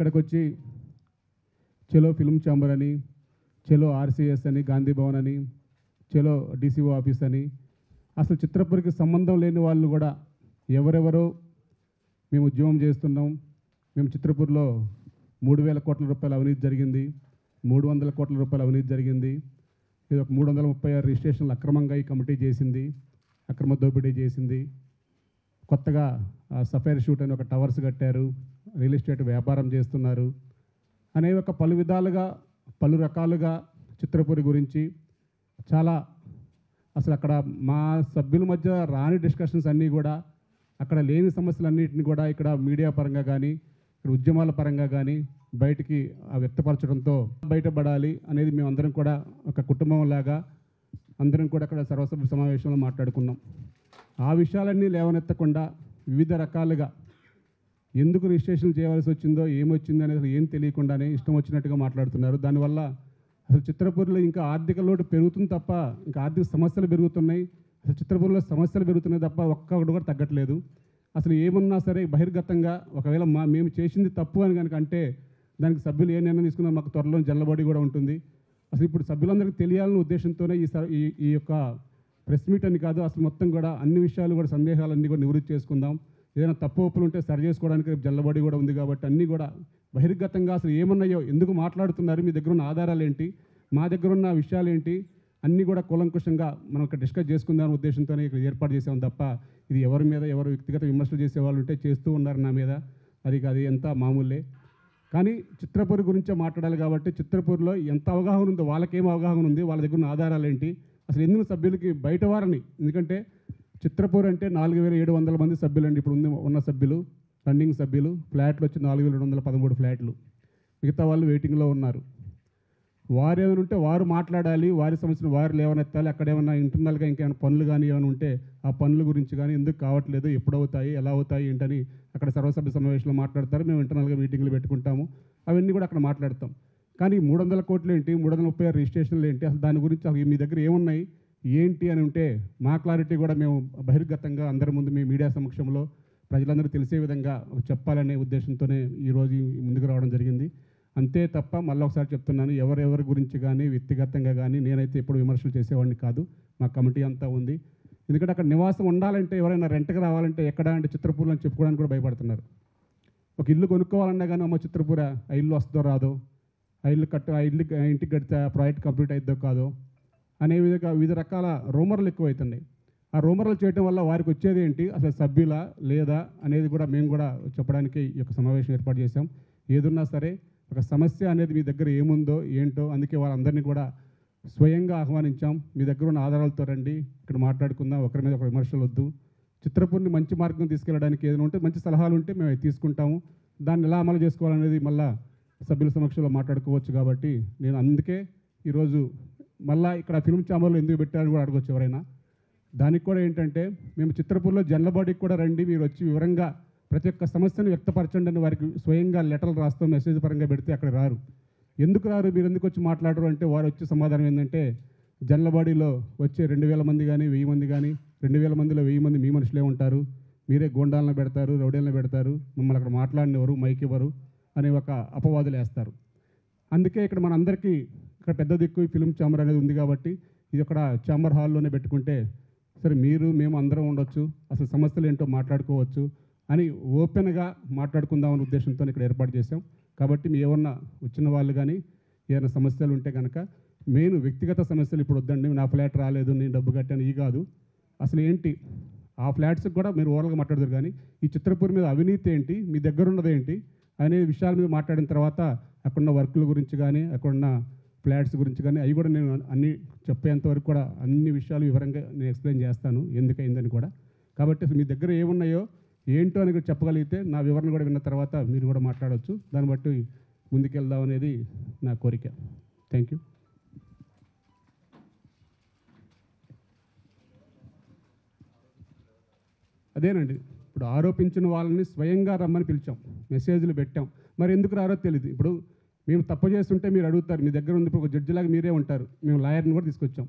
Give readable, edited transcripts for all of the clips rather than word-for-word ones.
ఇక్కడికి వచ్చి చలో ఫిల్మ్ ఛాంబర్ అని, చలో ఆర్సీఎస్ అని, గాంధీ భవన్ అని, చలో డీసీఓ ఆఫీస్ అని, అసలు చిత్రపురికి సంబంధం లేని వాళ్ళు కూడా ఎవరెవరో మేము ఉద్యమం చేస్తున్నాం, మేము చిత్రపూర్లో 3,000 కోట్ల రూపాయల అవినీతి జరిగింది, 300 కోట్ల రూపాయల అవినీతి జరిగింది, ఇది ఒక 336 రిజిస్ట్రేషన్లు అక్రమంగా ఈ కమిటీ చేసింది, అక్రమ దోపిడీ చేసింది, కొత్తగా సఫైర్ షూట్ అని ఒక టవర్స్ కట్టారు, రియల్ ఎస్టేట్ వ్యాపారం చేస్తున్నారు అనే ఒక పలు విధాలుగా పలు రకాలుగా చిత్రపురి గురించి చాలా అసలు అక్కడ మా సభ్యుల మధ్య రాని డిస్కషన్స్ అన్నీ కూడా, అక్కడ లేని సమస్యలన్నింటినీ కూడా ఇక్కడ మీడియా పరంగా కానీ, ఇక్కడ ఉద్యమాల పరంగా కానీ బయటికి వ్యక్తపరచడంతో బయటపడాలి అనేది మేమందరం కూడా ఒక కుటుంబం లాగా అందరం కూడా అక్కడ సర్వసభ్య సమావేశంలో మాట్లాడుకున్నాం. ఆ విషయాలన్నీ లేవనెత్తకుండా వివిధ రకాలుగా ఎందుకు రిజిస్ట్రేషన్ చేయవలసి వచ్చిందో, ఏమొచ్చిందో అనేది ఏం తెలియకుండానే ఇష్టం వచ్చినట్టుగా మాట్లాడుతున్నారు. దానివల్ల అసలు చిత్రపూర్లో ఇంకా ఆర్థిక లోటు పెరుగుతుంది తప్ప ఇంకా ఆర్థిక సమస్యలు పెరుగుతున్నాయి. అసలు చిత్రపూర్లో సమస్యలు పెరుగుతున్నాయి తప్ప ఒక్కటి కూడా తగ్గట్లేదు. అసలు ఏమన్నా సరే బహిర్గతంగా ఒకవేళ మేము చేసింది తప్పు అని కనుక అంటే దానికి సభ్యులు ఏ నిర్ణయం తీసుకున్నా మాకు త్వరలో జల్లబడి కూడా ఉంటుంది. అసలు ఇప్పుడు సభ్యులందరికీ తెలియాలనే ఉద్దేశంతోనే ఈ యొక్క ప్రెస్ మీట్ అని కాదు, అసలు మొత్తం కూడా అన్ని విషయాలు కూడా సందేహాలన్నీ కూడా నివృత్తి చేసుకుందాం. ఏదైనా తప్పు ఒప్పులు ఉంటే సరి చేసుకోవడానికి రేపు జల్లబడి కూడా ఉంది కాబట్టి అన్నీ కూడా బహిర్గతంగా అసలు ఏమన్నాయో, ఎందుకు మాట్లాడుతున్నారు, మీ దగ్గర ఉన్న ఆధారాలు ఏంటి, మా దగ్గర ఉన్న విషయాలు ఏంటి, అన్నీ కూడా కూలంకుషంగా మనం ఇక్కడ డిస్కస్ చేసుకుందామనే ఉద్దేశంతోనే ఇక్కడ ఏర్పాటు చేసాం తప్ప ఇది ఎవరి మీద ఎవరు వ్యక్తిగత విమర్శలు చేసేవాళ్ళు ఉంటే చేస్తూ ఉన్నారు నా మీద, అది ఎంత మామూలే. కానీ చిత్రపూర్ గురించే మాట్లాడాలి కాబట్టి చిత్రపూర్లో ఎంత అవగాహన ఉందో, వాళ్ళకేం అవగాహన ఉంది, వాళ్ళ దగ్గర ఉన్న ఆధారాలు ఏంటి, అసలు ఎందుకు సభ్యులకి బయట వారని, ఎందుకంటే చిత్రపూర్ అంటే 4,700 మంది సభ్యులండి ఇప్పుడు ఉన్న సభ్యులు, రన్నింగ్ సభ్యులు, ఫ్లాట్లు వచ్చి 4,213 ఫ్లాట్లు, మిగతా వాళ్ళు వెయిటింగ్లో ఉన్నారు. వారు ఏమైనా ఉంటే వారు మాట్లాడాలి, వారి సమస్యను వారు లేవనెత్తాలి. అక్కడ ఏమైనా ఇంటర్నల్గా ఇంకేమైనా పనులు కానీ ఏమైనా ఉంటే ఆ పనుల గురించి కానీ ఎందుకు కావట్లేదు, ఎప్పుడు అవుతాయి, ఎలా అవుతాయి ఏంటని అక్కడ సర్వసభ్య సమావేశంలో మాట్లాడతారు. మేము ఇంటర్నల్గా మీటింగ్లు పెట్టుకుంటాము, అవన్నీ కూడా అక్కడ మాట్లాడతాం. కానీ 300 కోట్లు ఏంటి, 336 రిజిస్ట్రేషన్లు ఏంటి, అసలు దాని గురించి అసలు మీ దగ్గర ఏమున్నాయి ఏంటి అని ఉంటే మా క్లారిటీ కూడా మేము బహిర్గతంగా అందరి ముందు మీ మీడియా సమక్షంలో ప్రజలందరూ తెలిసే విధంగా చెప్పాలనే ఉద్దేశంతోనే ఈరోజు ముందుకు రావడం జరిగింది. అంతే తప్ప మళ్ళీ ఒకసారి చెప్తున్నాను, ఎవరెవరి గురించి కానీ వ్యక్తిగతంగా కానీ నేనైతే ఎప్పుడు విమర్శలు చేసేవాడిని కాదు. మా కమిటీ అంతా ఉంది. ఎందుకంటే అక్కడ నివాసం ఉండాలంటే ఎవరైనా రెంట్కి రావాలంటే ఎక్కడ అంటే చిత్రపూర్లో అని చెప్పుకోవడానికి కూడా భయపడుతున్నారు. ఒక ఇల్లు కొనుక్కోవాలన్నా కానీ అమ్మ చిత్రపూర ఆ ఇల్లు వస్తుందో రాదో, ఆ ఇంటికి కడితే ఆ ప్రాజెక్ట్ కంప్లీట్ అవుతుందో కాదో అనే వివిధ రకాల రూమర్లు ఎక్కువవుతున్నాయి. ఆ రూమర్లు చేయడం వల్ల వారికి వచ్చేది ఏంటి, అసలు సభ్యులా లేదా అనేది కూడా మేము కూడా చెప్పడానికి ఈ యొక్క సమావేశం ఏర్పాటు చేశాం. ఏదున్నా సరే ఒక సమస్య అనేది మీ దగ్గర ఏముందో ఏంటో, అందుకే వాళ్ళందరినీ కూడా స్వయంగా ఆహ్వానించాం. మీ దగ్గర ఉన్న ఆధారాలతో రండి, ఇక్కడ మాట్లాడుకుందాం, ఒకరి మీద ఒక విమర్శలు వద్దు. చిత్రపూర్ని మంచి మార్గం తీసుకెళ్ళడానికి ఏదైనా ఉంటే మంచి సలహాలు ఉంటే మేము తీసుకుంటాము. దాన్ని ఎలా అమలు చేసుకోవాలనేది మళ్ళీ సభ్యుల సమక్షంలో మాట్లాడుకోవచ్చు. కాబట్టి నేను అందుకే ఈరోజు మళ్ళీ ఇక్కడ ఫిల్మ్ ఛాంబర్లో ఎందుకు పెట్టారని కూడా అడగవచ్చు ఎవరైనా. దానికి కూడా ఏంటంటే మేము చిత్రపూర్లో జనరల్ కూడా రండి, మీరు వచ్చి వివరంగా ప్రతి ఒక్క సమస్యను వ్యక్తపరచండి అని వారికి స్వయంగా లెటర్లు రాస్తాం, మెసేజ్ పరంగా పెడితే అక్కడ రారు. ఎందుకు రారు, మీరు ఎందుకు వచ్చి మాట్లాడరు అంటే వారు వచ్చే సమాధానం ఏంటంటే జనరల్ బాడీలో వచ్చే 2,000 మంది కానీ 1,000 మంది కానీ 2,000 మందిలో 1,000 మంది మీ మనుషులే ఉంటారు, మీరే గోండాలను పెడతారు, రౌడీలను పెడతారు, మమ్మల్ని అక్కడ మాట్లాడినవారు మైక్ ఇవ్వరు అనే ఒక అపవాదులు వేస్తారు. అందుకే ఇక్కడ మనందరికీ ఇక్కడ పెద్ద దిక్కు ఫిల్మ్ ఛాంబర్ అనేది ఉంది కాబట్టి ఇది అక్కడ ఛాంబర్ హాల్లోనే పెట్టుకుంటే సరే మీరు మేము అందరం ఉండొచ్చు, అసలు సమస్యలు ఏంటో మాట్లాడుకోవచ్చు అని ఓపెన్గా మాట్లాడుకుందామనే ఉద్దేశంతో ఇక్కడ ఏర్పాటు చేశాం. కాబట్టి మీ ఏమన్నా వచ్చిన వాళ్ళు కానీ ఏమైనా సమస్యలు ఉంటే కనుక మెయిన్ వ్యక్తిగత సమస్యలు ఇప్పుడు వద్దండి, నా ఫ్లాట్ రాలేదు, నేను డబ్బు కట్టాను, ఈ కాదు అసలు ఏంటి ఆ ఫ్లాట్స్కి కూడా మీరు ఓవరాల్గా మాట్లాడతారు. కానీ ఈ చిత్రపూర్ మీద అవినీతి ఏంటి, మీ దగ్గర ఉన్నది ఏంటి అనే విషయాల మీద మాట్లాడిన తర్వాత అక్కడున్న వర్కుల గురించి కానీ అక్కడున్న ఫ్లాట్స్ గురించి కానీ అవి కూడా నేను అన్ని చెప్పేంత వరకు కూడా అన్ని విషయాలు వివరంగా నేను ఎక్స్ప్లెయిన్ చేస్తాను ఎందుకైందని కూడా. కాబట్టి అసలు మీ దగ్గర ఏమున్నాయో ఏంటో అని చెప్పగలిగితే నా వివరణ కూడా విన్న తర్వాత మీరు కూడా మాట్లాడవచ్చు, దాన్ని బట్టి ముందుకెళ్దాం అనేది నా కోరిక. Thank you. అదేనండి, ఇప్పుడు ఆరోపించిన వాళ్ళని స్వయంగా రమ్మని పిలిచాం, మెసేజ్లు పెట్టాం, మరి ఎందుకు రారో తెలియదు. ఇప్పుడు మేము తప్పు చేస్తుంటే మీరు అడుగుతారు, మీ దగ్గర ఉంది, ఇప్పుడు ఒక జడ్జిలాగా మీరే ఉంటారు, మేము లాయర్ని కూడా తీసుకొచ్చాం,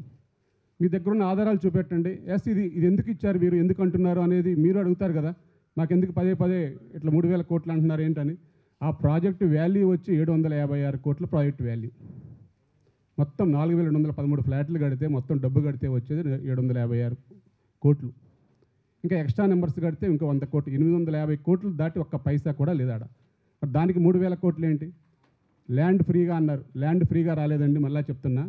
మీ దగ్గర ఉన్న ఆధారాలు చూపెట్టండి, ఎస్ ఇది ఎందుకు ఇచ్చారు, మీరు ఎందుకు అంటున్నారు అనేది మీరు అడుగుతారు కదా. మాకెందుకు పదే ఇట్లా 3,000 కోట్లు అంటున్నారు ఏంటని. ఆ ప్రాజెక్టు వాల్యూ వచ్చి 756 కోట్ల ప్రాజెక్ట్ వాల్యూ. మొత్తం 4213 ఫ్లాట్లు కడితే మొత్తం డబ్బు కడితే వచ్చేది 756 కోట్లు. ఇంకా ఎక్స్ట్రా నెంబర్స్ కడితే ఇంకా 100 కోట్లు, 850 కోట్లు దాటి ఒక్క పైసా కూడా లేదాడ. మరి దానికి 3000 కోట్లు ఏంటి? ల్యాండ్ ఫ్రీగా అన్నారు. ల్యాండ్ ఫ్రీగా రాలేదండి, మళ్ళీ చెప్తున్నా.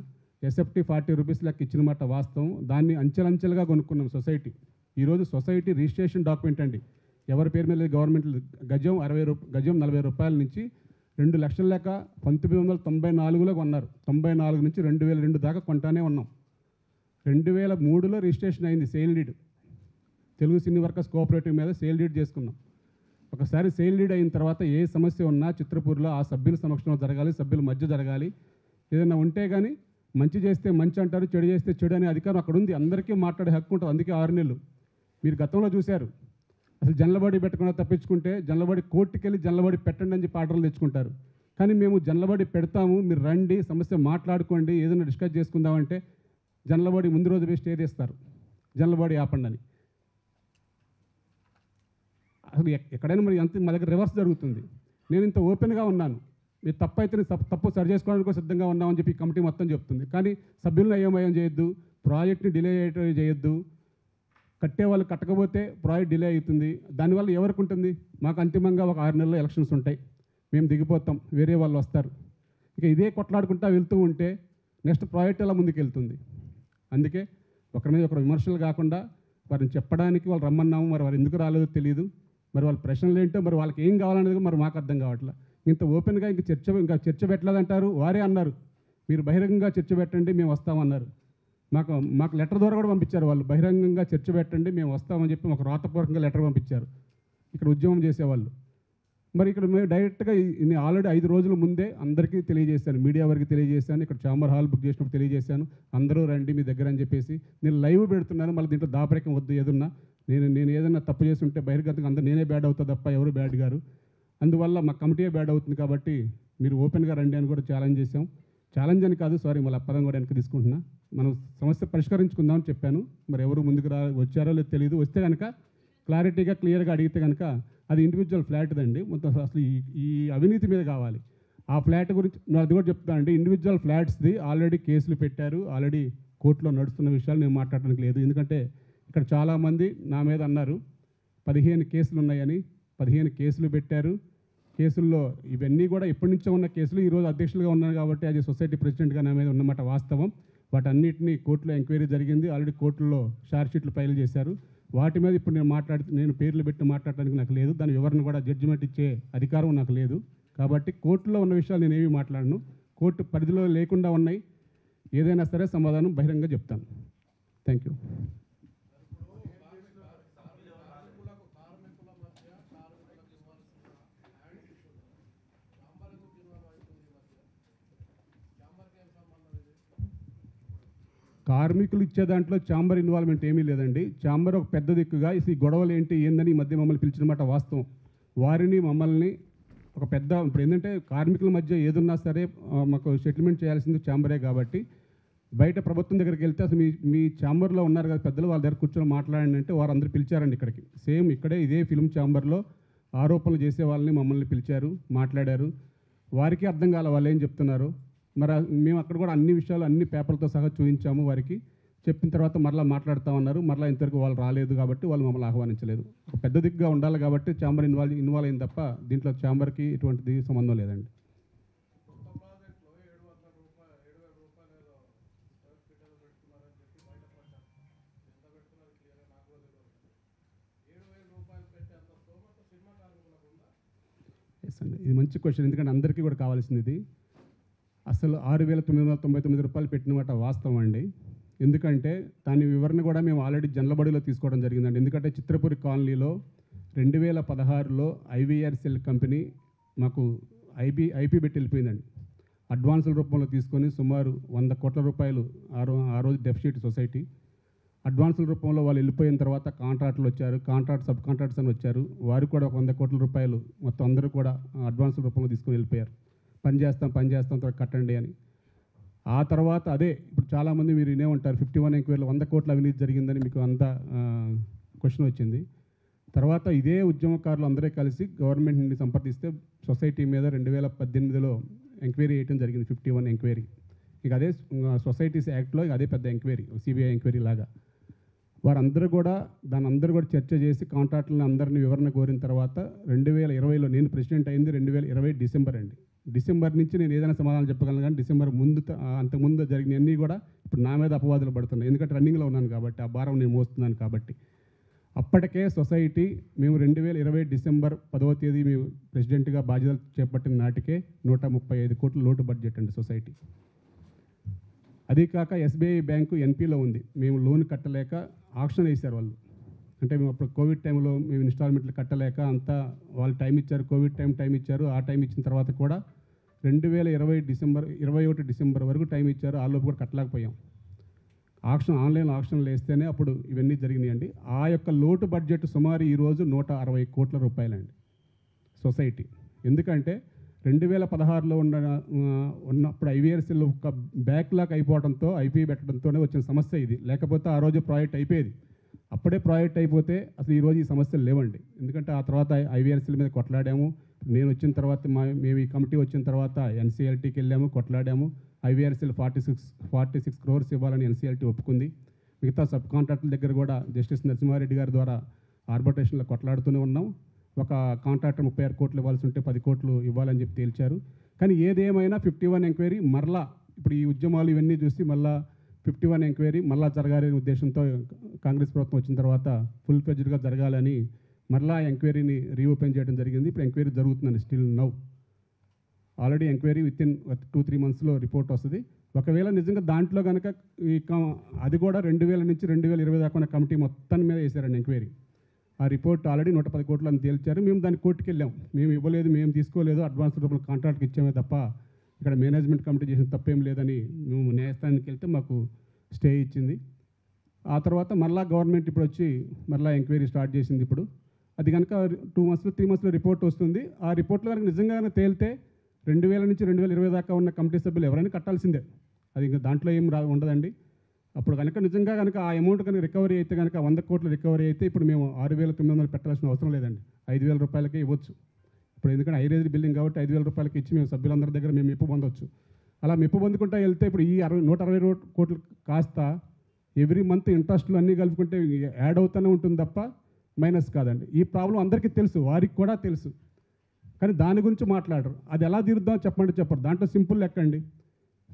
ఎస్ఎఫ్టీ 40 రూపీస్ లెక్క ఇచ్చిన మాట వాస్తవం. దాన్ని అంచెలంచెలుగా కొనుక్కున్నాం సొసైటీ. ఈరోజు సొసైటీ రిజిస్ట్రేషన్ డాక్యుమెంట్ అండి, ఎవరి పేరు మీద గవర్నమెంట్ గజం 40 రూపాయల నుంచి 2 లక్షల లెక్క 1994లో కొన్నారు. 94 నుంచి 2002 దాకా కొంటానే ఉన్నాం. 2003లో రిజిస్ట్రేషన్ అయింది sale deed. Telugu cine workers cooperative మీద సేల్ డీడ్ చేసుకున్నాం. ఒకసారి సేల్ డీడ్ అయిన తర్వాత ఏ సమస్య ఉన్నా చిత్రపూర్లో ఆ సభ్యుల సమక్షంలో జరగాలి, సభ్యుల మధ్య జరగాలి. ఏదైనా ఉంటే కానీ మంచి చేస్తే మంచి అంటారు, చెడు చేస్తే చెడు అనే అధికారం అక్కడ ఉంది. అందరికీ మాట్లాడే హక్కు ఉంటుంది. అందుకే 6 నెలలు. మీరు గతంలో చూశారు, అసలు జనలబడి పెట్టకుండా తప్పించుకుంటే జనలబడి కోర్టుకి వెళ్ళి జనలబడి పెట్టండి అని చెప్పి ఆర్డర్లు తెచ్చుకుంటారు. కానీ మేము జనలబడి పెడతాము, మీరు రండి, సమస్య మాట్లాడుకోండి, ఏదైనా డిస్కస్ చేసుకుందామంటే జనలబడి ముందు రోజు పోయి స్టే చేస్తారు, జనలబడి ఆపండి అని. అసలు ఎక్కడైనా మరి అంత మా దగ్గర రివర్స్ జరుగుతుంది. నేను ఇంత ఓపెన్గా ఉన్నాను, మీరు తప్పు అయితే తప్పు సరి చేసుకోవడానికి సిద్ధంగా ఉన్నామని చెప్పి కమిటీ మొత్తం చెప్తుంది. కానీ సభ్యులను అయోమయం చేయొద్దు, ప్రాజెక్ట్ని డిలే చేయొద్దు, కట్టే వాళ్ళు కట్టకపోతే ప్రాజెక్ట్ డిలే అవుతుంది. దానివల్ల ఎవరికి ఉంటుంది? మాకు అంతిమంగా ఒక 6 నెలల్లో ఎలక్షన్స్ ఉంటాయి, మేము దిగిపోతాం, వేరే వాళ్ళు వస్తారు. ఇక ఇదే కొట్లాడుకుంటా వెళ్తూ ఉంటే నెక్స్ట్ ప్రాజెక్ట్ ఎలా ముందుకు వెళ్తుంది? అందుకే ఒకరి మీద ఒకరు విమర్శలు కాకుండా వారిని చెప్పడానికి వాళ్ళు రమ్మన్నాము. మరి వారు ఎందుకు రాలేదో తెలియదు. మరి వాళ్ళ ప్రశ్నలు ఏంటో, మరి వాళ్ళకి ఏం కావాలనేది మరి మాకు అర్థం కావట్లేదు. ఇంత ఓపెన్గా ఇంకా చర్చ పెట్టలేదంటారు. వారే అన్నారు, మీరు బహిరంగంగా చర్చ పెట్టండి, మేము వస్తామన్నారు. మాకు లెటర్ ద్వారా కూడా పంపించారు వాళ్ళు, బహిరంగంగా చర్చ పెట్టండి, మేము వస్తామని చెప్పి మాకు రాతపూర్వకంగా లెటర్ పంపించారు ఇక్కడ ఉద్యమం చేసేవాళ్ళు. మరి ఇక్కడ మేము డైరెక్ట్గా ఆల్రెడీ 5 రోజుల ముందే అందరికీ తెలియజేశాను, మీడియా వరకు తెలియజేశాను, ఇక్కడ చాంబర్ హాల్ బుక్ చేసినప్పుడు తెలియజేశాను, అందరూ రండి మీ దగ్గర అని చెప్పేసి. నేను లైవ్ పెడుతున్నాను, మళ్ళీ దీంట్లో దాపరికం వద్దు. ఏదన్నా నేను ఏదన్నా తప్పు చేసి ఉంటే బహిర్గతంగా అందరూ నేనే బ్యాడ్ అవుతా తప్ప ఎవరు బ్యాడ్ గారు. అందువల్ల మా కమిటీయే బ్యాడ్ అవుతుంది కాబట్టి మీరు ఓపెన్గా రండి అని కూడా ఛాలెంజ్ చేశాం. ఛాలెంజ్ అని కాదు, సారీ, మళ్ళీ పదం కూడా వెనక్కి తీసుకుంటున్నా. మనం సమస్య పరిష్కరించుకుందామని చెప్పాను. మరి ఎవరు ముందుకు వచ్చారో లేదో తెలియదు. వస్తే కనుక క్లారిటీగా క్లియర్గా అడిగితే కనుక అది ఇండివిజువల్ ఫ్లాట్ దండి. మొత్తం అసలు ఈ అవినీతి మీద కావాలి. ఆ ఫ్లాట్ గురించి అది కూడా చెప్తానండి. ఇండివిజువల్ ఫ్లాట్స్ది ఆల్రెడీ కేసులు పెట్టారు, ఆల్రెడీ కోర్టులో నడుస్తున్న విషయాలు నేను మాట్లాడడానికి లేదు. ఎందుకంటే ఇక్కడ చాలామంది నా మీద అన్నారు 15 కేసులు ఉన్నాయని. 15 కేసులు పెట్టారు. కేసుల్లో ఇవన్నీ కూడా ఎప్పటి నుంచో ఉన్న కేసులు. ఈరోజు అధ్యక్షులుగా ఉన్నాను కాబట్టి అది సొసైటీ ప్రెసిడెంట్గా నా మీద ఉన్నమాట వాస్తవం. వాటన్నిటిని కోర్టులో ఎంక్వైరీ జరిగింది. ఆల్రెడీ కోర్టులో ఛార్జ్ షీట్లు ఫైల్ చేశారు. వాటి మీద ఇప్పుడు నేను పేర్లు పెట్టి మాట్లాడడానికి నాకు లేదు. దాని వివరణ కూడా జడ్జిమెంట్ ఇచ్చే అధికారం నాకు లేదు. కాబట్టి కోర్టులో ఉన్న విషయాలు నేను ఏమీ మాట్లాడను. కోర్టు పరిధిలో లేకుండా ఉన్నాయి. ఏదైనా సరే సమాధానం బహిరంగంగా చెప్తాను. Thank you. కార్మికులు ఇచ్చే దాంట్లో ఛాంబర్ ఇన్వాల్వ్మెంట్ ఏమీ లేదండి. ఛాంబర్ ఒక పెద్ద దిక్కుగా ఈ గొడవలు ఏంటి ఏందని ఈ మధ్య మమ్మల్ని పిలిచినమాట వాస్తవం. వారిని మమ్మల్ని ఒక పెద్ద ఇప్పుడు ఏంటంటే కార్మికుల మధ్య ఏదున్నా సరే మాకు సెటిల్మెంట్ చేయాల్సింది ఛాంబరే కాబట్టి బయట ప్రభుత్వం దగ్గరికి వెళ్తే అసలు మీ ఛాంబర్లో ఉన్నారు కదా పెద్దలు, వాళ్ళ దగ్గర కూర్చొని మాట్లాడండి అంటే వారు అందరూ పిలిచారండి ఇక్కడికి. సేమ్ ఇక్కడే ఇదే ఫిల్మ్ ఛాంబర్లో ఆరోపణలు చేసే వాళ్ళని మమ్మల్ని పిలిచారు, మాట్లాడారు. వారికి అర్థం కాల వాళ్ళు ఏం చెప్తున్నారు. మరి మేము అక్కడ కూడా అన్ని విషయాలు అన్ని పేపర్లతో సహా చూపించాము వారికి. చెప్పిన తర్వాత మరలా మాట్లాడుతామన్నారు. మరలా ఇంతవరకు వాళ్ళు రాలేదు కాబట్టి వాళ్ళు మమ్మల్ని ఆహ్వానించలేదు. ఒక పెద్ద దిగ్గుగా ఉండాలి కాబట్టి ఛాంబర్ ఇన్వాల్వ్ అయింది తప్ప దీంట్లో ఛాంబర్కి ఎటువంటిది సంబంధం లేదండి. ఇది మంచి క్వశ్చన్, ఎందుకంటే అందరికీ కూడా కావాల్సింది ఇది. అసలు 6,999 రూపాయలు పెట్టినమాట వాస్తవం అండి. ఎందుకంటే దాని వివరణ కూడా మేము ఆల్రెడీ జనలబడిలో తీసుకోవడం జరిగిందండి. ఎందుకంటే చిత్రపురి కాలనీలో 2016లో ఐవీఆర్ సెల్ కంపెనీ మాకు ఐపీ పెట్టి వెళ్ళిపోయిందండి. అడ్వాన్సుల రూపంలో తీసుకొని సుమారు 100 కోట్ల రూపాయలు ఆ రోజు డెఫిసిట్ సొసైటీ. అడ్వాన్సుల రూపంలో వాళ్ళు వెళ్ళిపోయిన తర్వాత కాంట్రాక్టులు వచ్చారు, సబ్ కాంట్రాక్ట్స్ అని వచ్చారు. వారు కూడా ఒక 100 కోట్ల రూపాయలు మొత్తం అందరూ కూడా అడ్వాన్సుల రూపంలో తీసుకొని వెళ్ళిపోయారు. పని చేస్తాం త్వర కట్టండి అని. ఆ తర్వాత అదే ఇప్పుడు చాలామంది మీరు వినే ఉంటారు 51 ఎంక్వైరీలో 100 కోట్ల అవినీతి జరిగిందని మీకు అంతా క్వశ్చన్ వచ్చింది. తర్వాత ఇదే ఉద్యమకారులు అందరూ కలిసి గవర్నమెంట్ని సంప్రదిస్తే సొసైటీ మీద 2018లో ఎంక్వైరీ చేయడం జరిగింది, 51 ఎంక్వైరీ. ఇక అదే సొసైటీస్ యాక్ట్లో అదే పెద్ద ఎంక్వైరీ, సిబిఐ ఎంక్వైరీ లాగా. వారందరూ కూడా అందరూ కూడా చర్చ చేసి కాంట్రాక్టులను అందరినీ వివరణ కోరిన తర్వాత 2020లో నేను ప్రెసిడెంట్ అయింది 2020 డిసెంబర్ అండి. డిసెంబర్ నుంచి నేను ఏదైనా సమాధానం చెప్పగలను, కానీ డిసెంబర్ అంతకుముందు జరిగినవన్నీ కూడా ఇప్పుడు నా మీద అపవాదులు పడుతున్నాయి. ఎందుకంటే రన్నింగ్లో ఉన్నాను కాబట్టి, ఆ భారం నేను మోస్తున్నాను కాబట్టి. అప్పటికే సొసైటీ మేము 2020 డిసెంబర్ 10వ తేదీ మేము ప్రెసిడెంట్గా బాధ్యతలు చేపట్టిన నాటికే 135 కోట్ల లోటు బడ్జెట్ అండి సొసైటీ. అదీ కాక ఎస్బీఐ బ్యాంకు ఎన్పీలో ఉంది. మేము లోన్ కట్టలేక ఆక్షన్ వేశారు వాళ్ళు. అంటే మేము అప్పుడు కోవిడ్ టైంలో మేము ఇన్స్టాల్మెంట్లు కట్టలేక అంతా వాళ్ళు టైం ఇచ్చారు, కోవిడ్ టైం ఇచ్చారు. ఆ టైం ఇచ్చిన తర్వాత కూడా 21 డిసెంబర్ వరకు టైం ఇచ్చారు. ఆ లోపు కూడా కట్టలేకపోయాం. ఆన్లైన్ ఆక్షన్లు వేస్తేనే అప్పుడు ఇవన్నీ జరిగినాయండి. ఆ యొక్క లోటు బడ్జెట్ సుమారు ఈరోజు 160 కోట్ల రూపాయలండి సొసైటీ. ఎందుకంటే 2016లో ఉన్నప్పుడు ఐవీఆర్సీలో ఒక బ్యాక్లాగ్ అయిపోవడంతో, ఐపీ పెట్టడంతోనే వచ్చిన సమస్య ఇది. లేకపోతే ఆ రోజు ప్రాజెక్ట్ అయిపోయేది. అప్పుడే ప్రాజెక్ట్ అయిపోతే అసలు ఈరోజు ఈ సమస్యలు లేవండి. ఎందుకంటే ఆ తర్వాత ఐవీఆర్సీల మీద కొట్లాడాము. నేను వచ్చిన తర్వాత మేము ఈ కమిటీ వచ్చిన తర్వాత ఎన్సీఎల్టీకి వెళ్ళాము, కొట్లాడాము. ఐవీఆర్సీలు 46 crores ఇవ్వాలని ఎన్సీఎల్టీ ఒప్పుకుంది. మిగతా సబ్ కాంట్రాక్టుల దగ్గర కూడా జస్టిస్ నరసింహారెడ్డి గారి ద్వారా ఆర్బిట్రేషన్లో కొట్లాడుతూనే ఉన్నాం. ఒక కాంట్రాక్టర్ 36 కోట్లు ఇవ్వాల్సి ఉంటే 10 కోట్లు ఇవ్వాలని చెప్పి తేల్చారు. కానీ ఏదేమైనా 51 ఎంక్వైరీ మరలా ఇప్పుడు ఈ ఉద్యమాలు ఇవన్నీ చూసి మళ్ళా 51 ఎంక్వైరీ మళ్ళా జరగాలనే ఉద్దేశంతో కాంగ్రెస్ ప్రభుత్వం వచ్చిన తర్వాత ఫుల్ ఫ్లెడ్జ్డ్గా జరగాలని మరలా ఎంక్వైరీని రీఓపెన్ చేయడం జరిగింది. ఇప్పుడు ఎంక్వైరీ జరుగుతుందండి still now. Already enquiry within 2-3 monthsలో రిపోర్ట్ వస్తుంది. ఒకవేళ నిజంగా దాంట్లో కనుక అది కూడా 2000 నుంచి 2020 దాకా ఉన్న కమిటీ మొత్తం మీద వేశారండి ఎంక్వైరీ. ఆ రిపోర్ట్ ఆల్రెడీ 110 కోట్లు అని తేల్చారు. మేము దాన్ని కోర్టుకి వెళ్ళాం. మేము ఇవ్వలేదు, మేము తీసుకోలేదు, అడ్వాన్స్ రూపంలో కాంట్రాక్ట్కి ఇచ్చామే తప్ప ఇక్కడ మేనేజ్మెంట్ కమిటీ చేసిన తప్పేం లేదని మేము న్యాయస్థానానికి వెళ్తే మాకు స్టే ఇచ్చింది. ఆ తర్వాత మళ్ళా గవర్నమెంట్ ఇప్పుడు వచ్చి మళ్ళీ ఎంక్వైరీ స్టార్ట్ చేసింది. ఇప్పుడు అది కనుక 2 months 3 monthsలో రిపోర్ట్ వస్తుంది. ఆ రిపోర్ట్లో కనుక నిజంగా తేలితే 2000 నుంచి 2020 దాకా ఉన్న కమిటీ సభ్యులు ఎవరైనా కట్టాల్సిందే. అది ఇంకా దాంట్లో ఏం ఉండదండి. అప్పుడు కనుక నిజంగా కనుక ఆ అమౌంట్ కనుక రికవరీ అయితే కనుక 100 కోట్లు రికవరీ అయితే ఇప్పుడు మేము 6,900 పెట్టాల్సిన అవసరం లేదండి. 5,000 రూపాయలకే ఇవ్వచ్చు. ఇప్పుడు ఎందుకంటే హైరేజ్ బిల్డింగ్ కాబట్టి 5,000 రూపాయలకి ఇచ్చి మేము సభ్యులందరి దగ్గర మేము మెప్పు పొందవచ్చు. అలా మెప్పు పొందుకుంటా వెళ్తే ఇప్పుడు ఈ 160 కోట్లు కాస్త ఎవ్రీ మంత్ ఇంట్రెస్ట్లు అన్నీ కలుపుకుంటే యాడ్ అవుతూనే ఉంటుంది తప్ప మైనస్ కాదండి. ఈ ప్రాబ్లం అందరికీ తెలుసు, వారికి కూడా తెలుసు. కానీ దాని గురించి మాట్లాడరు. అది ఎలా తీరుద్దాం చెప్పరు. దాంట్లో సింపుల్ లెక్కండి.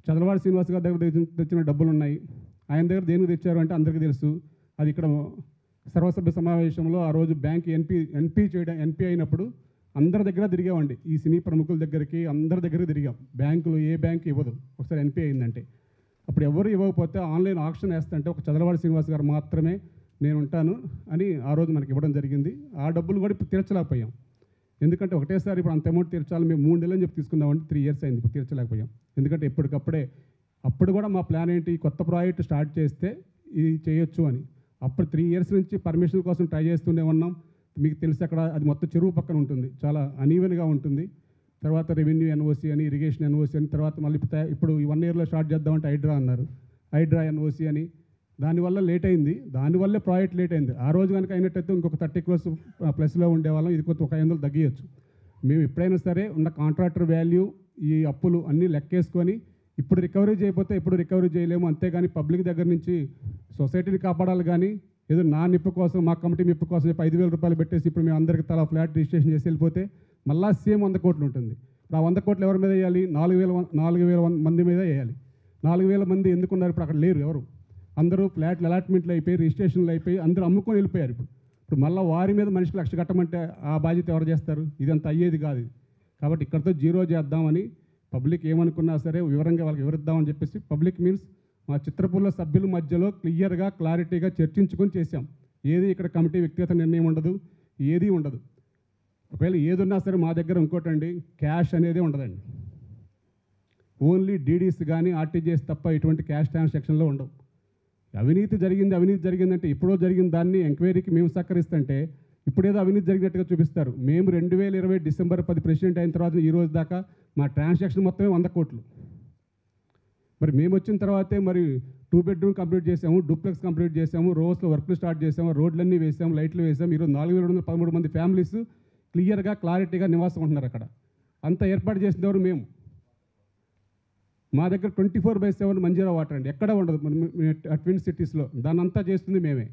చదలవాడి శ్రీనివాస్ గారి దగ్గర తెచ్చిన డబ్బులు ఉన్నాయి. ఆయన దగ్గర దేనికి తెచ్చారు అంటే అందరికీ తెలుసు. అది ఇక్కడ సర్వసభ్య సమావేశంలో ఆ రోజు బ్యాంక్ ఎన్పీ అయినప్పుడు అందరి దగ్గర తిరిగామండి. ఈ సినీ ప్రముఖుల దగ్గరికి అందరి దగ్గరికి తిరిగాం. బ్యాంకులు ఏ బ్యాంకు ఇవ్వదు ఒకసారి ఎన్పీ అయిందంటే. అప్పుడు ఎవరు ఇవ్వకపోతే ఆన్లైన్ ఆక్షన్ వేస్తుంటే ఒక చదలవాడి శ్రీనివాస్ గారు మాత్రమే నేను ఉంటాను అని ఆ రోజు మనకి ఇవ్వడం జరిగింది. ఆ డబ్బులు కూడా ఇప్పుడు తీర్చలేకపోయాం. ఎందుకంటే ఒకటేసారి ఇప్పుడు అంత అమౌంట్ తీర్చాలి, మేము 3 నెలలు అని చెప్పి తీసుకుందామంటే 3 years అయింది, ఇప్పుడు తీర్చలేకపోయాం. ఎందుకంటే ఎప్పటికప్పుడే అప్పుడు కూడా మా ప్లాన్ ఏంటి, కొత్త ప్రాజెక్ట్ స్టార్ట్ చేస్తే ఇది చేయొచ్చు అని. అప్పుడు 3 years నుంచి పర్మిషన్ కోసం ట్రై చేస్తూనే ఉన్నాం. మీకు తెలిసి అక్కడ అది మొత్తం చెరువు పక్కన ఉంటుంది, చాలా అనీవెన్గా ఉంటుంది. తర్వాత రెవెన్యూ ఎన్ఓసి అని, ఇరిగేషన్ ఎన్ఓసి అని, తర్వాత మళ్ళీ ఇప్పుడు ఈ 1 yearలో స్టార్ట్ చేద్దామంటే హైడ్రా అన్నారు, హైడ్రా ఎన్ఓసి అని. దానివల్ల లేట్ అయింది. దానివల్లే ప్రాజెక్ట్ లేట్ అయింది. ఆ రోజు కనుక అయినట్టయితే ఇంకొక 30 crores ప్లస్లో ఉండేవాళ్ళం. ఇది కొంత 500 తగ్గియచ్చు. మేము ఎప్పుడైనా సరే ఉన్న కాంట్రాక్టర్ వాల్యూ, ఈ అప్పులు అన్నీ లెక్కేసుకొని ఇప్పుడు రికవరీ చేయకపోతే ఎప్పుడు రికవరీ చేయలేము. అంతేగాని పబ్లిక్ దగ్గర నుంచి సొసైటీని కాపాడాలి. కానీ ఏదో నా నిప్పు కోసం, మా కమిటీ నిప్పు కోసం చెప్పి 5,000 రూపాయలు పెట్టేసి ఇప్పుడు మేము అందరికీ తలా ఫ్లాట్ రిజిస్ట్రేషన్ చేసి వెళ్ళిపోతే మళ్ళీ సేమ్ 100 కోట్లు ఉంటుంది. ఇప్పుడు ఆ 100 కోట్లు ఎవరి మీద వేయాలి? 4,000 మంది మీద వేయాలి. 4,000 మంది ఎందుకున్నారు? ఇప్పుడు అక్కడ లేరు ఎవరు. అందరూ ఫ్లాట్లు అలాట్మెంట్లు అయిపోయి, రిజిస్ట్రేషన్లు అయిపోయి అందరూ అమ్ముకొని వెళ్ళిపోయారు. ఇప్పుడు మళ్ళీ వారి మీద మనిషికి 1,00,000 కట్టమంటే ఆ బాధ్యత ఎవరు చేస్తారు? ఇదంతా అయ్యేది కాదు. కాబట్టి ఇక్కడితో జీరో చేద్దామని పబ్లిక్ ఏమనుకున్నా సరే వివరంగా వాళ్ళకి వివరిద్దామని చెప్పేసి, పబ్లిక్ మీన్స్ మా చిత్రపూర్ల సభ్యుల మధ్యలో క్లియర్గా క్లారిటీగా చర్చించుకొని చేశాం. ఏది ఇక్కడ కమిటీ వ్యక్తిగత నిర్ణయం ఉండదు, ఏది ఉండదు. ఒకవేళ ఏది ఉన్నా సరే మా దగ్గర ఇంకోటండి, క్యాష్ అనేది ఉండదండి. ఓన్లీ డీడీస్ కానీ ఆర్టీజీఎస్ తప్ప ఎటువంటి క్యాష్ ట్రాన్సాక్షన్లో ఉండవు. అవినీతి జరిగిందంటే ఎప్పుడో జరిగిన దాన్ని ఎంక్వైరీకి మేము సహకరిస్తుంటే ఇప్పుడేదో అవినీతి జరిగినట్టుగా చూపిస్తారు. మేము 2020 డిసెంబర్ 10 ప్రెసిడెంట్ అయిన తర్వాత ఈ రోజు దాకా మా ట్రాన్సాక్షన్ మొత్తమే 100 కోట్లు. మరి మేము వచ్చిన తర్వాతే మరి 2 బెడ్రూమ్ కంప్లీట్ చేసాము, డూప్లెక్స్ కంప్లీట్ చేసాము, రోస్లో వర్క్లు స్టార్ట్ చేసాము, రోడ్లన్నీ వేసాము, లైట్లు వేసాము. ఈరోజు 4213 మంది ఫ్యామిలీస్ క్లియర్గా క్లారిటీగా నివాసం ఉంటున్నారు అక్కడ. అంతా ఏర్పాటు చేసిన ఎవరు? మేము. మా దగ్గర 24/7 మంజీరా వాటర్ అండి, ఎక్కడ ఉండదు ట్విన్ సిటీస్లో. దాన్ని అంతా చేస్తుంది మేమే.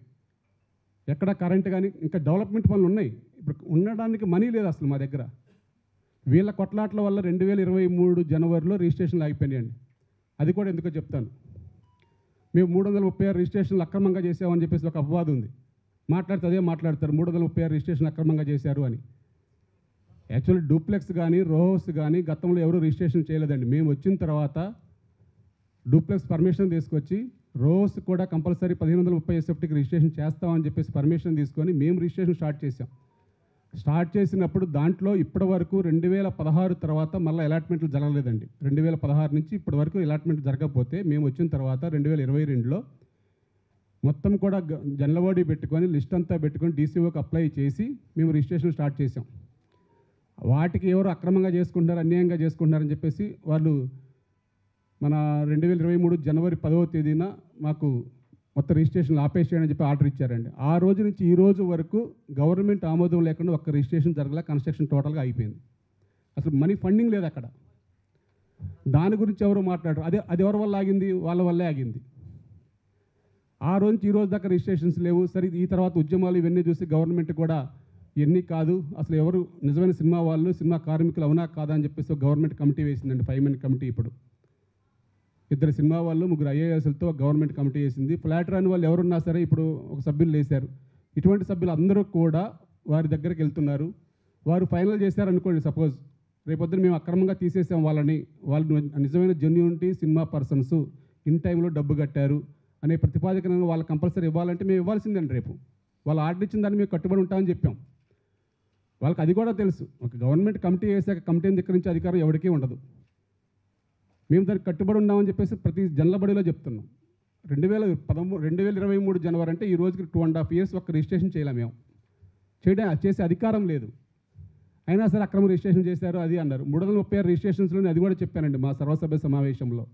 ఎక్కడ కరెంట్ కానీ ఇంకా డెవలప్మెంట్ పనులు ఉన్నాయి. ఇప్పుడు ఉండడానికి మనీ లేదు అసలు మా దగ్గర. వీళ్ళ కొట్లాట్ల వల్ల 2023 జనవరిలో రిజిస్ట్రేషన్లు ఆగిపోయినాయండి. అది కూడా ఎందుకో చెప్తాను. మేము 336 రిజిస్ట్రేషన్లు అక్రమంగా చేసామని చెప్పేసి ఒక అపవాదం ఉంది. మాట్లాడితే అదే మాట్లాడతారు, 336 రిజిస్ట్రేషన్ అక్రమంగా చేశారు అని. యాక్చువల్లీ డూప్లెక్స్ కానీ రోహౌస్ కానీ గతంలో ఎవరు రిజిస్ట్రేషన్ చేయలేదండి. మేము వచ్చిన తర్వాత డూప్లెక్స్ పర్మిషన్ తీసుకొచ్చి రోహౌస్ కూడా కంపల్సరీ 1530 ఎస్ఎఫ్టీకి రిజిస్ట్రేషన్ చేస్తామని చెప్పేసి పర్మిషన్ తీసుకొని మేము రిజిస్ట్రేషన్ స్టార్ట్ చేసాం. స్టార్ట్ చేసినప్పుడు దాంట్లో ఇప్పటి వరకు 2016 తర్వాత మళ్ళీ అలాట్మెంట్లు జరగలేదండి. 2016 నుంచి ఇప్పటి వరకు అలాట్మెంట్ జరగకపోతే మేము వచ్చిన తర్వాత 2022లో మొత్తం కూడా జనలవాడి పెట్టుకొని లిస్ట్ అంతా పెట్టుకొని డీసీఓకి అప్లై చేసి మేము రిజిస్ట్రేషన్ స్టార్ట్ చేసాం. వాటికి ఎవరు అక్రమంగా చేసుకుంటున్నారు, అన్యాయంగా చేసుకుంటున్నారని చెప్పేసి వాళ్ళు మన 2023 జనవరి 10వ తేదీన మాకు మొత్తం రిజిస్ట్రేషన్లు ఆపేసేయని చెప్పి ఆర్డర్ ఇచ్చారండి. ఆ రోజు నుంచి ఈ రోజు వరకు గవర్నమెంట్ ఆమోదం లేకుండా ఒక్క రిజిస్ట్రేషన్ జరగలే. కన్స్ట్రక్షన్ టోటల్గా అయిపోయింది. అసలు మనీ ఫండింగ్ లేదు అక్కడ. దాని గురించి ఎవరు మాట్లాడరు. అది ఎవరి వల్ల ఆగింది? వాళ్ళ వల్లే ఆగింది. ఆ రోజు నుంచి ఈ రోజు దాకా రిజిస్ట్రేషన్స్ లేవు. సరే, ఈ తర్వాత ఉద్యమాలు ఇవన్నీ చూసి గవర్నమెంట్ కూడా ఇవన్నీ కాదు, అసలు ఎవరు నిజమైన సినిమా వాళ్ళు, సినిమా కార్మికులు అవునా కాదా అని చెప్పేసి ఒక గవర్నమెంట్ కమిటీ వేసిందండి. 5 men committee. ఇప్పుడు 2 సినిమా వాళ్ళు, 3 ఐఏఎస్లతో గవర్నమెంట్ కమిటీ వేసింది. ఫ్లాట్ రాని వాళ్ళు ఎవరున్నా సరే ఇప్పుడు ఒక సభ్యులు వేశారు. ఇటువంటి సభ్యులు అందరూ కూడా వారి దగ్గరికి వెళ్తున్నారు. వారు ఫైనల్ చేశారనుకోండి, సపోజ్ రేపొద్దున మేము అక్రమంగా తీసేసాం వాళ్ళని, వాళ్ళు నిజమైన జెన్యూనిటీ సినిమా పర్సన్స్ ఇన్ టైంలో డబ్బు కట్టారు అనే ప్రతిపాదకను వాళ్ళు కంపల్సరీ ఇవ్వాలంటే మేము ఇవ్వాల్సిందండి. రేపు వాళ్ళు ఆర్డర్ ఇచ్చిన దాన్ని మేము కట్టుబడి ఉంటామని చెప్పాం. వాళ్ళకి అది కూడా తెలుసు. ఒక గవర్నమెంట్ కమిటీ వేసాక కమిటీని దగ్గర నుంచి అధికారం ఎవరికీ ఉండదు. మేము దానికి కట్టుబడి ఉన్నామని చెప్పేసి ప్రతి జనలబడిలో చెప్తున్నాం. 2023 జనవరి అంటే ఈ రోజుకి 2.5 years ఒక్క రిజిస్ట్రేషన్ చేయలేము. మేము చేసే అధికారం లేదు. అయినా సరే అక్రమ రిజిస్ట్రేషన్ చేశారు అది అన్నారు. 336 రిజిస్ట్రేషన్స్లోనే అది కూడా చెప్పానండి మా సర్వసభ్య సమావేశంలో.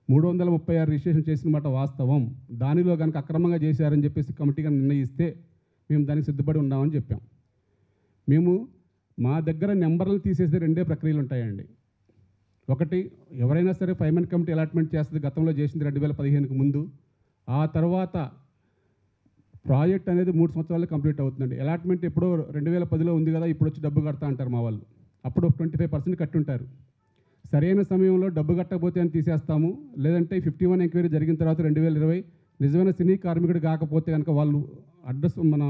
336 రిజిస్ట్రేషన్ చేసిన మాట వాస్తవం. దానిలో కనుక అక్రమంగా చేశారని చెప్పేసి కమిటీగా నిర్ణయిస్తే మేము దానికి సిద్ధపడి ఉన్నామని చెప్పాం. మేము మా దగ్గర నెంబర్లు తీసేసే 2 ప్రక్రియలు ఉంటాయండి. ఒకటి, ఎవరైనా సరే 5 మెన్ కమిటీ అలాట్మెంట్ చేస్తుంది. గతంలో చేసింది 2015కి ముందు. ఆ తర్వాత ప్రాజెక్ట్ అనేది 3 సంవత్సరాలు కంప్లీట్ అవుతుందండి. అలాట్మెంట్ ఎప్పుడో 2010లో ఉంది కదా, ఇప్పుడు వచ్చి డబ్బు కడతా అంటారు మా వాళ్ళు. అప్పుడు 25% కట్టుంటారు. సరైన సమయంలో డబ్బు కట్టకపోతే అని తీసేస్తాము, లేదంటే 51 ఎంక్వైరీ జరిగిన తర్వాత 2020 నిజమైన సినీ కార్మికుడు కాకపోతే కనుక వాళ్ళు అడ్రస్ మన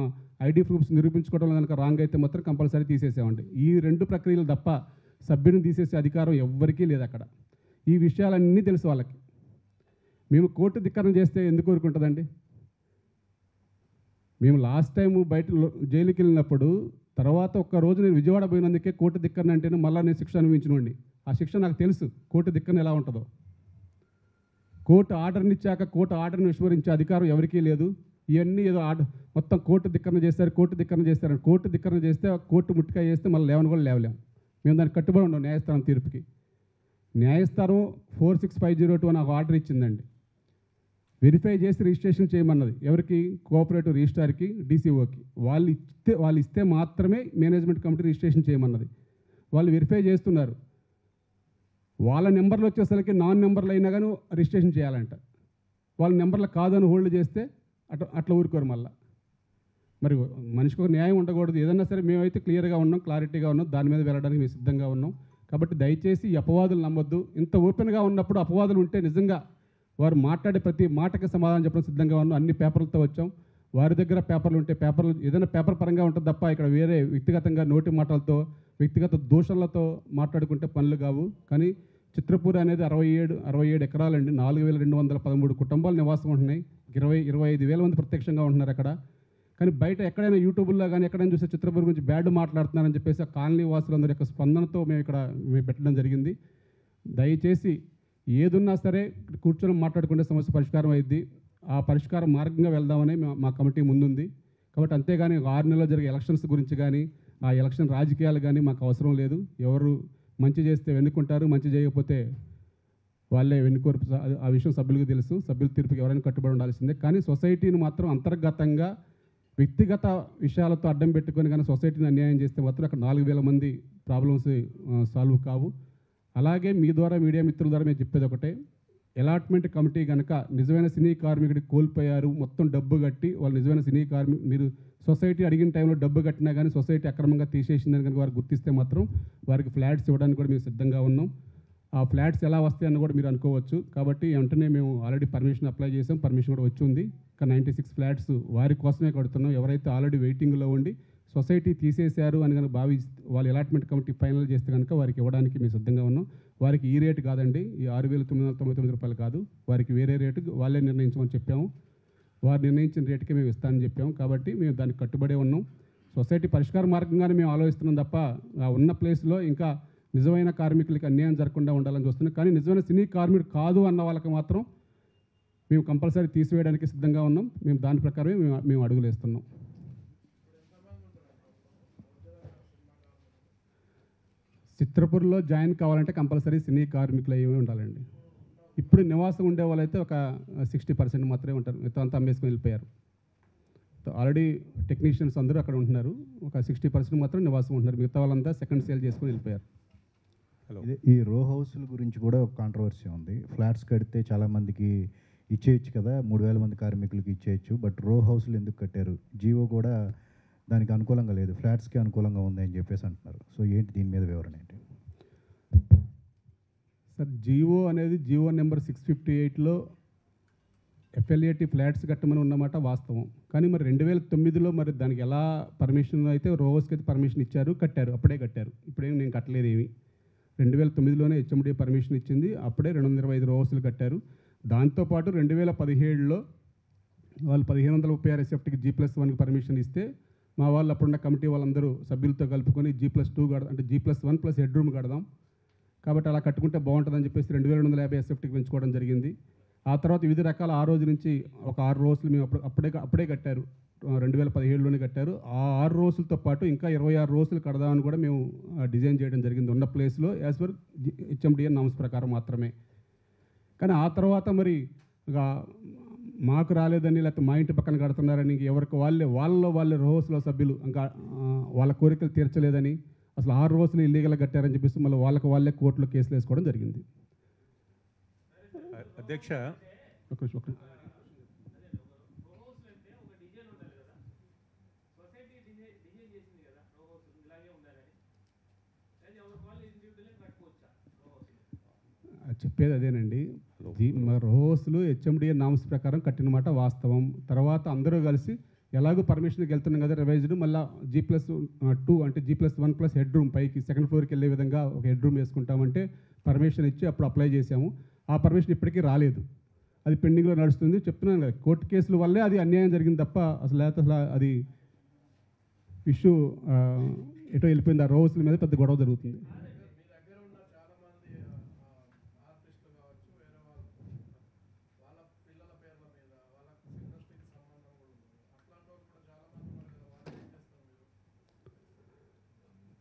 ఐడి ప్రూఫ్స్ నిరూపించుకోవడంలో కనుక రాంగ్ అయితే మాత్రం కంపల్సరీ తీసేసామండి. ఈ 2 ప్రక్రియలు తప్ప సభ్యుని తీసేసే అధికారం ఎవ్వరికీ లేదు అక్కడ. ఈ విషయాలన్నీ తెలుసు వాళ్ళకి. మేము కోర్టు ధిక్కరణ చేస్తే ఎందుకు ఊరుకుంటుందండి? మేము లాస్ట్ టైం బయట జైలుకి వెళ్ళినప్పుడు తర్వాత ఒక్క రోజు నేను విజయవాడ పోయినందుకే కోర్టు ధిక్కరణ అంటేనే మళ్ళీ నేను శిక్ష అనుభవించినండి. ఆ శిక్ష నాకు తెలుసు, కోర్టు ధిక్కరణ ఎలా ఉంటుందో. కోర్టు ఆర్డర్ని ఇచ్చాక కోర్టు ఆర్డర్ని విస్మరించే అధికారం ఎవరికీ లేదు. ఇవన్నీ ఏదో మొత్తం కోర్టు ధిక్కరణ చేస్తారు, కోర్టు ధిక్కరణ చేస్తారని. కోర్టు ధిక్కరణ చేస్తే కోర్టు ముట్టికాయ చేస్తే మళ్ళీ లేవని కూడా లేవలేము. మేము దానికి కట్టుబడి ఉన్నాం న్యాయస్థానం తీర్పుకి. న్యాయస్థానం 46502 అని ఒక ఆర్డర్ ఇచ్చిందండి. వెరిఫై చేసి రిజిస్ట్రేషన్ చేయమన్నది. ఎవరికి? కోఆపరేటివ్ రిజిస్ట్రార్కి, డీసీఓకి. వాళ్ళు ఇస్తే మాత్రమే మేనేజ్మెంట్ కమిటీ రిజిస్ట్రేషన్ చేయమన్నది. వాళ్ళు వెరిఫై చేస్తున్నారు. వాళ్ళ నెంబర్లు వచ్చేసరికి నాన్ నెంబర్లు అయినా కానీ రిజిస్ట్రేషన్ చేయాలంట. వాళ్ళ నెంబర్లు కాదని హోల్డ్ చేస్తే అట్లా ఊరుకోరు మళ్ళీ. మరి మనిషికి ఒక న్యాయం ఉండకూడదు. ఏదన్నా సరే మేమైతే క్లియర్గా ఉన్నాం, క్లారిటీగా ఉన్నాం, దాని మీద వెళ్ళడానికి మేము సిద్ధంగా ఉన్నాం. కాబట్టి దయచేసి ఈ అపవాదులు నమ్మొద్దు. ఇంత ఓపెన్గా ఉన్నప్పుడు అపవాదులు ఉంటే నిజంగా వారు మాట్లాడే ప్రతి మాటకి సమాధానం చెప్పడం సిద్ధంగా ఉన్నాం. అన్ని పేపర్లతో వచ్చాం. వారి దగ్గర పేపర్లు ఉంటే పేపర్లు ఏదైనా పేపర్ పరంగా ఉంటుంది తప్ప ఇక్కడ వేరే వ్యక్తిగతంగా నోటి మాటలతో వ్యక్తిగత దోషాలతో మాట్లాడుకుంటే పనులు కావు. కానీ చిత్రపూర్ అనేది 67 ఎకరాలండి. 4213 కుటుంబాలు నివాసం ఉంటున్నాయి. 25,000 మంది ప్రత్యక్షంగా ఉంటున్నారు అక్కడ. కానీ బయట ఎక్కడైనా యూట్యూబ్లో కానీ ఎక్కడైనా చూస్తే చిత్రపూర్ గురించి బ్యాడ్ మాట్లాడుతున్నారని చెప్పేసి ఆ కాలనీ వాసులందరి యొక్క స్పందనతో మేము పెట్టడం జరిగింది. దయచేసి ఏదున్నా సరే కూర్చొని మాట్లాడుకుంటే సమస్య పరిష్కారం అయ్యిద్ది. ఆ పరిష్కార మార్గంగా వెళ్దామని మా కమిటీ ముందుంది. కాబట్టి అంతేగాని 6 నెలల్లో జరిగే ఎలక్షన్స్ గురించి కానీ ఆ ఎలక్షన్ రాజకీయాలు కానీ మాకు అవసరం లేదు. ఎవరు మంచి చేస్తే వెన్నుకుంటారు, మంచి చేయకపోతే వాళ్ళే వెన్నుకోర్పు ఆ విషయం సభ్యులకు తెలుసు. సభ్యుల తీర్పుకి ఎవరైనా కట్టుబడి ఉండాల్సిందే. కానీ సొసైటీని మాత్రం అంతర్గతంగా వ్యక్తిగత విషయాలతో అడ్డం పెట్టుకొని కానీ సొసైటీని అన్యాయం చేస్తే మాత్రం అక్కడ 4,000 మంది ప్రాబ్లమ్స్ సాల్వ్ కావు. అలాగే మీ ద్వారా మీడియా మిత్రుల ద్వారా మేము చెప్పేది ఒకటే, అలాట్మెంట్ కమిటీ కనుక నిజమైన సినీ కార్మికుడికి కోల్పోయారు, మొత్తం డబ్బు కట్టి వాళ్ళు నిజమైన సినీ మీరు సొసైటీ అడిగిన టైంలో డబ్బు కట్టినా కానీ సొసైటీ అక్రమంగా తీసేసిందని కనుక వారు గుర్తిస్తే మాత్రం వారికి ఫ్లాట్స్ ఇవ్వడానికి కూడా మేము సిద్ధంగా ఉన్నాం. ఆ ఫ్లాట్స్ ఎలా వస్తాయని కూడా మీరు అనుకోవచ్చు. కాబట్టి వెంటనే మేము ఆల్రెడీ పర్మిషన్ అప్లై చేసాం, పర్మిషన్ కూడా వచ్చింది. ఇంకా 96 ఫ్లాట్స్ వారి కోసమే కడుతున్నాం. ఎవరైతే ఆల్రెడీ వెయిటింగ్లో ఉండి సొసైటీ తీసేశారు అని కనుక వాళ్ళు అలాట్మెంట్ కమిటీ ఫైనల్ చేస్తే కనుక వారికి ఇవ్వడానికి మేము సిద్ధంగా ఉన్నాం. వారికి ఈ రేటు కాదండి, ఈ 6,999 రూపాయలు కాదు, వారికి వేరే రేటు వాళ్ళే నిర్ణయించమని చెప్పాము. వారు నిర్ణయించిన రేటుకే మేము ఇస్తామని చెప్పాము. కాబట్టి మేము దానికి కట్టుబడే ఉన్నాం. సొసైటీ పరిష్కార మార్గంగానే మేము ఆలోచిస్తున్నాం తప్ప ఆ ఉన్న ప్లేస్లో ఇంకా నిజమైన కార్మికులకి అన్యాయం జరగకుండా ఉండాలని చూస్తున్నాం. కానీ నిజమైన సినీ కార్మికుడు కాదు అన్న వాళ్ళకి మాత్రం మేము కంపల్సరీ తీసివేయడానికి సిద్ధంగా ఉన్నాం. మేము దాని ప్రకారమే మేము అడుగులు వేస్తున్నాం. చిత్రపూర్లో జాయిన్ కావాలంటే కంపల్సరీ సినీ కార్మికులు అయ్యి ఉండాలండి. ఇప్పుడు నివాసం ఉండే వాళ్ళైతే ఒక 60% మాత్రమే ఉంటారు. మిగతా అంతా అమ్మేసుకొని వెళ్ళిపోయారు. ఆల్రెడీ టెక్నీషియన్స్ అందరూ అక్కడ ఉంటున్నారు. ఒక 60% మాత్రం నివాసం ఉంటున్నారు. మిగతా వాళ్ళంతా సెకండ్ సేల్ చేసుకొని వెళ్ళిపోయారు. ఈ రో హౌస్ల గురించి కూడా ఒక కాంట్రవర్సీ ఉంది. ఫ్లాట్స్ కడితే చాలామందికి ఇచ్చేయచ్చు కదా, 3,000 మంది కార్మికులకి ఇచ్చేయచ్చు. బట్ రో హౌస్లు ఎందుకు కట్టారు? జీవో కూడా దానికి అనుకూలంగా లేదు, ఫ్లాట్స్కి అనుకూలంగా ఉంది అని చెప్పేసి అంటున్నారు. సో ఏంటి దీని మీద వివరణ ఏంటి సార్? జీవో అనేది జీవో నెంబర్ 658లో ఎఫ్ఎల్ఏటి ఫ్లాట్స్ కట్టమని ఉన్నమాట వాస్తవం. కానీ మరి 2009లో మరి దానికి ఎలా పర్మిషన్ అయితే రో హౌస్కి అయితే పర్మిషన్ ఇచ్చారు, కట్టారు, అప్పుడే కట్టారు. ఇప్పుడేం నేను కట్టలేదు ఏమి. 2009లోనే హెచ్ఎండి పర్మిషన్ ఇచ్చింది, అప్పుడే 225 రో హౌస్లు కట్టారు. దాంతోపాటు 2017లో వాళ్ళు 1536 ఎస్ఎఫ్టీకి G+1కి పర్మిషన్ ఇస్తే మా వాళ్ళు అప్పుడున్న కమిటీ వాళ్ళందరూ సభ్యులతో కలుపుకొని G+2 అంటే G+1 ప్లస్ హెడ్ రూమ్ కడదాం, కాబట్టి అలా కట్టుకుంటే బాగుంటుందని చెప్పేసి 2250 ఎస్ఎఫ్టీకి పెంచుకోవడం జరిగింది. ఆ తర్వాత వివిధ రకాల ఆ రోజు నుంచి ఒక 6 రోజులు మేము అప్పుడే కట్టారు, 2017లోనే కట్టారు. ఆ 6 రోజులతో పాటు ఇంకా 26 రోజులు కడదామని కూడా మేము డిజైన్ చేయడం జరిగింది ఉన్న ప్లేస్లో యాజ్ పర్ హెచ్ఎండిఎన్ నామ్స్ ప్రకారం మాత్రమే. కానీ ఆ తర్వాత మరి ఇక మాకు రాలేదని లేకపోతే మా ఇంటి పక్కన కడుతున్నారని ఎవరికి వాళ్ళే రోహౌస్లో సభ్యులు ఇంకా వాళ్ళ కోరికలు తీర్చలేదని అసలు 6 రోజులు ఇల్లీగల్గా కట్టారని చెప్పేసి మళ్ళీ వాళ్ళే కోర్టులో కేసులు వేసుకోవడం జరిగింది. అధ్యక్ష, చెప్పేది అదేనండి. రోహౌస్లు హెచ్ఎండిఎన్ నామ్స్ ప్రకారం కట్టిన మాట వాస్తవం. తర్వాత అందరూ కలిసి ఎలాగో పర్మిషన్కి వెళ్తున్నాం కదా రివైజ్డ్, మళ్ళీ G+2 అంటే G+1 ప్లస్ హెడ్ రూమ్ పైకి సెకండ్ ఫ్లోర్కి వెళ్ళే విధంగా ఒక హెడ్ రూమ్ వేసుకుంటామంటే పర్మిషన్ ఇచ్చి అప్పుడు అప్లై చేసాము. ఆ పర్మిషన్ ఇప్పటికీ రాలేదు, అది పెండింగ్లో నడుస్తుంది. చెప్తున్నాను కదా, కోర్టు కేసుల వల్లే అది అన్యాయం జరిగింది తప్ప అసలు అది ఇష్యూ ఎటో వెళ్ళిపోయింది. ఆ రోహౌస్ల మీద పెద్ద గొడవ జరుగుతుంది.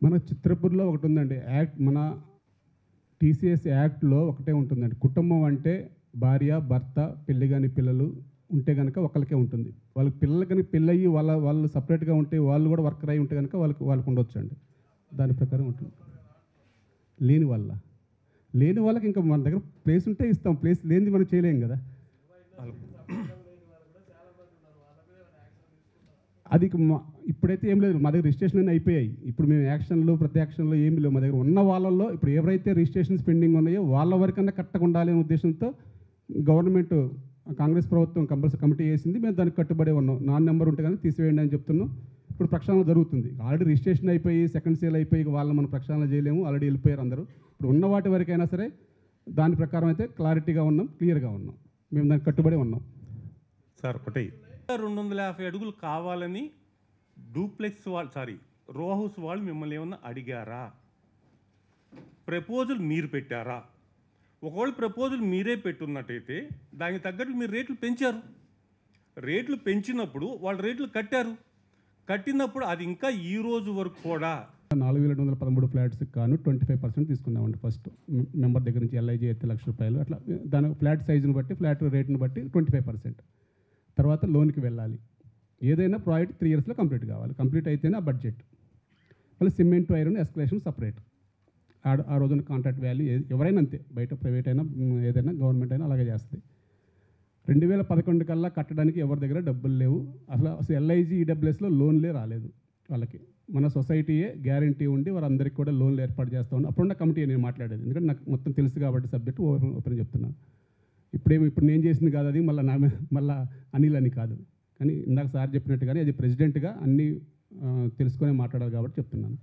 మన చిత్రపూర్లో ఒకటి ఉందండి యాక్ట్, మన TCS యాక్ట్లో ఒకటే ఉంటుందండి. కుటుంబం అంటే భార్య భర్త పెళ్లి కాని పిల్లలు ఉంటే కనుక ఒకరికే ఉంటుంది. వాళ్ళకి పిల్లలు కనుక పెళ్ళయ్యి వాళ్ళు సపరేట్గా ఉంటే వాళ్ళు కూడా వర్కర్ అయి ఉంటే కనుక వాళ్ళకు ఉండొచ్చు అండి. దాని ప్రకారం ఉంటుంది. లేని వాళ్ళకి ఇంకా మన దగ్గర ప్లేస్ ఉంటే ఇస్తాం, ప్లేస్ లేనిది మనం చేయలేం కదా. అది ఇప్పుడైతే ఏం లేదు, మా దగ్గర రిజిస్ట్రేషన్ అన్నీ అయిపోయాయి. ఇప్పుడు మేము ప్రతి యాక్షన్లో ఏమి లేవు. మా దగ్గర ఉన్న వాళ్ళల్లో ఇప్పుడు ఎవరైతే రిజిస్ట్రేషన్స్ పెండింగ్ ఉన్నాయో వాళ్ళ వరకన్నా కట్టకుండా అనే ఉద్దేశంతో గవర్నమెంట్ కాంగ్రెస్ ప్రభుత్వం కంపల్సరీ కమిటీ వేసింది. మేము దానికి కట్టుబడే ఉన్నాం. నాన్ నెంబర్ ఉంటే కానీ తీసివేయండి అని చెప్తున్నాం. ఇప్పుడు ప్రక్షాళన జరుగుతుంది. ఆల్రెడీ రిజిస్ట్రేషన్ అయిపోయి సెకండ్ సేల్ అయిపోయి వాళ్ళని మనం ప్రక్షాళన చేయలేము, ఆల్రెడీ వెళ్ళిపోయారు అందరూ. ఇప్పుడు ఉన్న వాటి వరకైనా సరే దాని ప్రకారం అయితే క్లారిటీగా ఉన్నాం, క్లియర్గా ఉన్నాం. మేము దానికి కట్టుబడి ఉన్నాం. సార్ ఒకటి 250 అడుగులు కావాలని రో హౌస్ వాళ్ళు మిమ్మల్ని ఏమన్నా అడిగారా? ప్రపోజల్ మీరు పెట్టారా? ఒకవేళ ప్రపోజల్ మీరే పెట్టున్నట్టయితే దానికి తగ్గట్టు మీరు రేట్లు పెంచారు. రేట్లు పెంచినప్పుడు వాళ్ళు రేట్లు కట్టారు. కట్టినప్పుడు అది ఇంకా ఈ రోజు వరకు కూడా 4,213 ఫ్లాట్స్కి కాను 25% తీసుకున్నామండి ఫస్ట్ మెంబర్ దగ్గర నుంచి. ఎల్ఐజీ అయితే ₹1,00,000 అట్లా దాని ఫ్లాట్ సైజుని బట్టి ఫ్లాట్ రేట్ని బట్టి 25%. తర్వాత లోన్కి వెళ్ళాలి. ఏదైనా ప్రాజెక్ట్ 3 ఇయర్స్లో కంప్లీట్ కావాలి. కంప్లీట్ అయితేనే ఆ బడ్జెట్. మళ్ళీ సిమెంట్ ఐరన్ ఎస్కలేషన్ సపరేట్. ఆ రోజున కాంట్రాక్ట్ వాల్యూ ఎవరైనా అంతే, బయట ప్రైవేట్ అయినా ఏదైనా గవర్నమెంట్ అయినా అలాగే చేస్తుంది. 2011 కల్లా కట్టడానికి ఎవరి దగ్గర డబ్బులు లేవు. అసలు ఎల్ఐజీ ఈడబ్ల్యూఎస్లో లోన్లే రాలేదు వాళ్ళకి. మన సొసైటీయే గ్యారంటీ ఉండి వారందరికీ కూడా లోన్లు ఏర్పాటు చేస్తూ ఉన్నాం. అప్పుడున్న కమిటీ నేను మాట్లాడేది, ఎందుకంటే నాకు మొత్తం తెలుసు కాబట్టి సబ్జెక్ట్ ఓపెన్ చెప్తున్నాను. ఇప్పుడు నేను చేసింది కాదు అది, మళ్ళీ అనిల్ అని కాదు. కానీ ఇందాక సార్ చెప్పినట్టుగానే అది ప్రెసిడెంట్గా అన్నీ తెలుసుకొని మాట్లాడాలి కాబట్టి చెప్తున్నాను.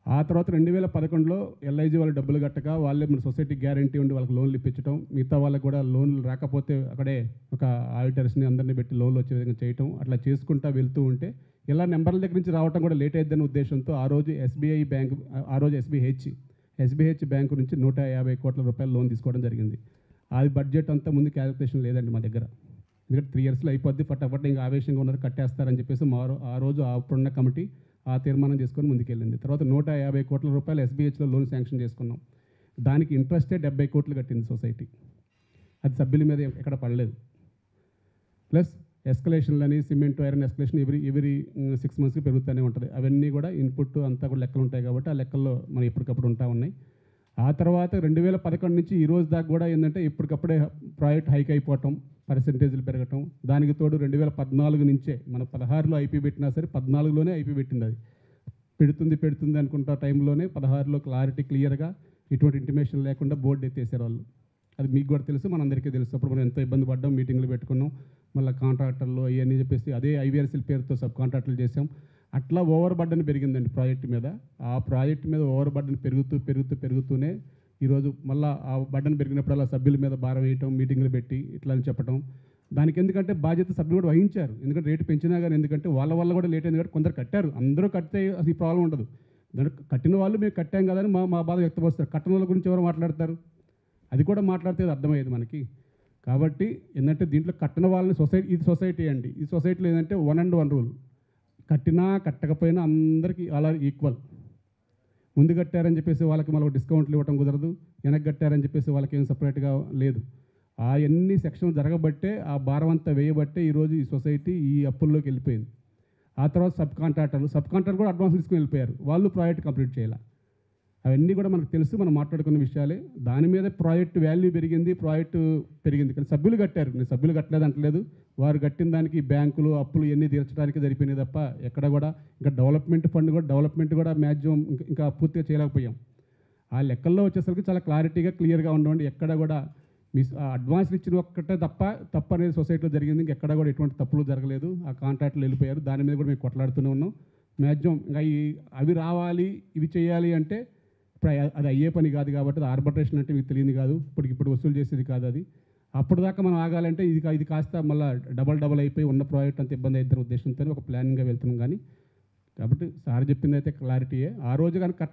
ఆ తర్వాత 2011లో ఎల్ఐజీ వాళ్ళు డబ్బులు కట్టక వాళ్ళే మన సొసైటీ గ్యారంటీ ఉండి వాళ్ళకి లోన్లు ఇప్పించడం, మిగతా వాళ్ళకి కూడా లోన్లు రాకపోతే అక్కడే ఒక ఆడిటర్స్ని అందరినీ పెట్టి లోన్లు వచ్చే విధంగా చేయటం, అట్లా చేసుకుంటూ వెళ్తూ ఉంటే ఇలా నెంబర్ల దగ్గర నుంచి రావడం కూడా లేట్ అయిద్దనే ఉద్దేశంతో ఆ రోజు ఎస్బీహెచ్ బ్యాంకు నుంచి ₹150 కోట్ల లోన్ తీసుకోవడం జరిగింది. అది బడ్జెట్ అంతా ముందు క్యాలిక్యులేషన్ లేదండి మా దగ్గర. ఎందుకంటే 3 ఇయర్స్లో అయిపోద్ది, ఫటాఫట్ ఇంకా ఆవేశంగా ఉన్నారు కట్టేస్తారని చెప్పేసి ఆ రోజు అప్పుడున్న కమిటీ ఆ తీర్మానం చేసుకొని ముందుకెళ్ళింది. తర్వాత ₹150 కోట్ల ఎస్బీహెచ్లో లోన్ శాంక్షన్ చేసుకున్నాం. దానికి ఇంట్రెస్టే 70 కోట్లు కట్టింది సొసైటీ. అది సభ్యుల మీద ఎక్కడ పడలేదు. ప్లస్ ఎస్కలేషన్లని సిమెంట్ ఐరన్ ఎస్కలేషన్ ఎవ్రీ 6 మంత్స్కి పెరుగుతూనే ఉంటుంది. అవన్నీ కూడా ఇన్పుట్ అంతా కూడా లెక్కలు ఉంటాయి కాబట్టి ఆ లెక్కల్లో మనం ఎప్పటికప్పుడు ఉంటా ఉన్నాయి. ఆ తర్వాత 2011 నుంచి ఈ రోజు దాకా కూడా ఏంటంటే ఇప్పటికప్పుడే ప్రాజెక్ట్ హైక్ అయిపోవటం, పర్సెంటేజ్లు పెరగటం. దానికి తోడు 2014 నుంచే మన 16లో ఐపీ పెట్టినా సరే 14లోనే ఐపీ పెట్టింది. అది పెడుతుంది అనుకుంటా టైంలోనే 16లో క్లియర్గా ఎటువంటి ఇంటిమేషన్ లేకుండా బోర్డు ఎత్తేసారు వాళ్ళు. అది మీకు కూడా తెలుసు, మనందరికీ తెలుసు. అప్పుడు మనం ఎంతో ఇబ్బంది పడ్డాం, మీటింగ్లు పెట్టుకున్నాం. మళ్ళీ కాంట్రాక్టర్లు అవన్నీ చెప్పేసి అదే ఐవీఆర్సీల పేరుతో సబ్ కాంట్రాక్టులు చేసాం. అట్లా ఓవర్ బర్డన్ పెరిగిందండి ప్రాజెక్టు మీద. ఆ ప్రాజెక్టు మీద ఓవర్ బర్డన్ పెరుగుతూనే ఈరోజు మళ్ళీ ఆ బర్డన్ పెరిగినప్పుడు అలా సభ్యుల మీద భారం వేయటం, మీటింగ్లు పెట్టి ఇట్లా అని చెప్పడం. దానికి ఎందుకంటే బాధ్యత సభ్యులు కూడా వహించారు. ఎందుకంటే రేటు పెంచినా కానీ, ఎందుకంటే వాళ్ళ వల్ల కూడా లేట్ అయింది కాబట్టి కొందరు కట్టారు. అందరూ కడితే అసలు ఈ ప్రాబ్లం ఉండదు. దానికి కట్టిన వాళ్ళు మేము కట్టాం కదా అని మా బాధ వ్యక్తపరుస్తారు. కట్టిన వాళ్ళ గురించి ఎవరు మాట్లాడతారు? అది కూడా మాట్లాడితే అర్థమయ్యేది మనకి. కాబట్టి ఏంటంటే దీంట్లో కట్టిన వాళ్ళని సొసైటీ అండి. ఈ సొసైటీలో ఏంటంటే 1 and 1 రూల్. కట్టినా కట్టకపోయినా అందరికీ అలా ఈక్వల్. ముందు కట్టారని చెప్పేసి వాళ్ళకి మళ్ళీ డిస్కౌంట్లు ఇవ్వడం కుదరదు, వెనక్కి కట్టారని చెప్పేసి వాళ్ళకి ఏం సపరేట్గా లేదు. ఆ ఎన్ని సెక్షన్లు జరగబట్టే, ఆ భారం అంతా వేయబట్టే ఈరోజు ఈ సొసైటీ ఈ అప్పుల్లోకి వెళ్ళిపోయింది. ఆ తర్వాత సబ్ కాంట్రాక్టర్ కూడా అడ్వాన్స్ తీసుకుని వెళ్ళిపోయారు. వాళ్ళు ప్రాజెక్ట్ కంప్లీట్ చేయాలి. అవన్నీ కూడా మనకు తెలుసు, మనం మాట్లాడుకున్న విషయాలే. దాని మీద ప్రాజెక్ట్ వాల్యూ ప్రాజెక్టు పెరిగింది. కానీ సభ్యులు కట్టారు, నేను సభ్యులు కట్టలేదు అంటలేదు. వారు కట్టిన దానికి బ్యాంకులు అప్పులు ఇవన్నీ తీర్చడానికి సరిపోయినాయి తప్ప ఎక్కడ కూడా ఇంకా డెవలప్మెంట్ కూడా మ్యాక్సిమం ఇంకా పూర్తిగా చేయలేకపోయాం. ఆ లెక్కల్లో వచ్చేసరికి చాలా క్లియర్గా ఉండండి. ఎక్కడ కూడా అడ్వాన్స్లు ఇచ్చిన ఒక్కటే తప్ప అనేది సొసైటీలో జరిగింది. ఇంకెక్కడ కూడా ఎటువంటి తప్పులు జరగలేదు. ఆ కాంట్రాక్టులు వెళ్ళిపోయారు. దాని మీద కూడా మేము కొట్లాడుతూనే ఉన్నాం. మ్యాక్సిమం ఇంకా అవి రావాలి, ఇవి చేయాలి అంటే అది అయ్యే పని కాదు కాబట్టి, అది ఆర్బిట్రేషన్ అంటే మీకు తెలియదు కాదు, ఇప్పుడు వసూలు చేసేది కాదు. అది అప్పటిదాకా మనం ఆగాలంటే ఇది కాస్త మళ్ళీ డబల్ అయిపోయి ఉన్న ప్రాజెక్ట్ అంత ఇబ్బంది అవుతున్న ఉద్దేశంతో ఒక ప్లానింగ్గా వెళ్తున్నాం. కానీ కాబట్టి సార్ చెప్పింది అయితే క్లారిటీయే. ఆ రోజు కనుక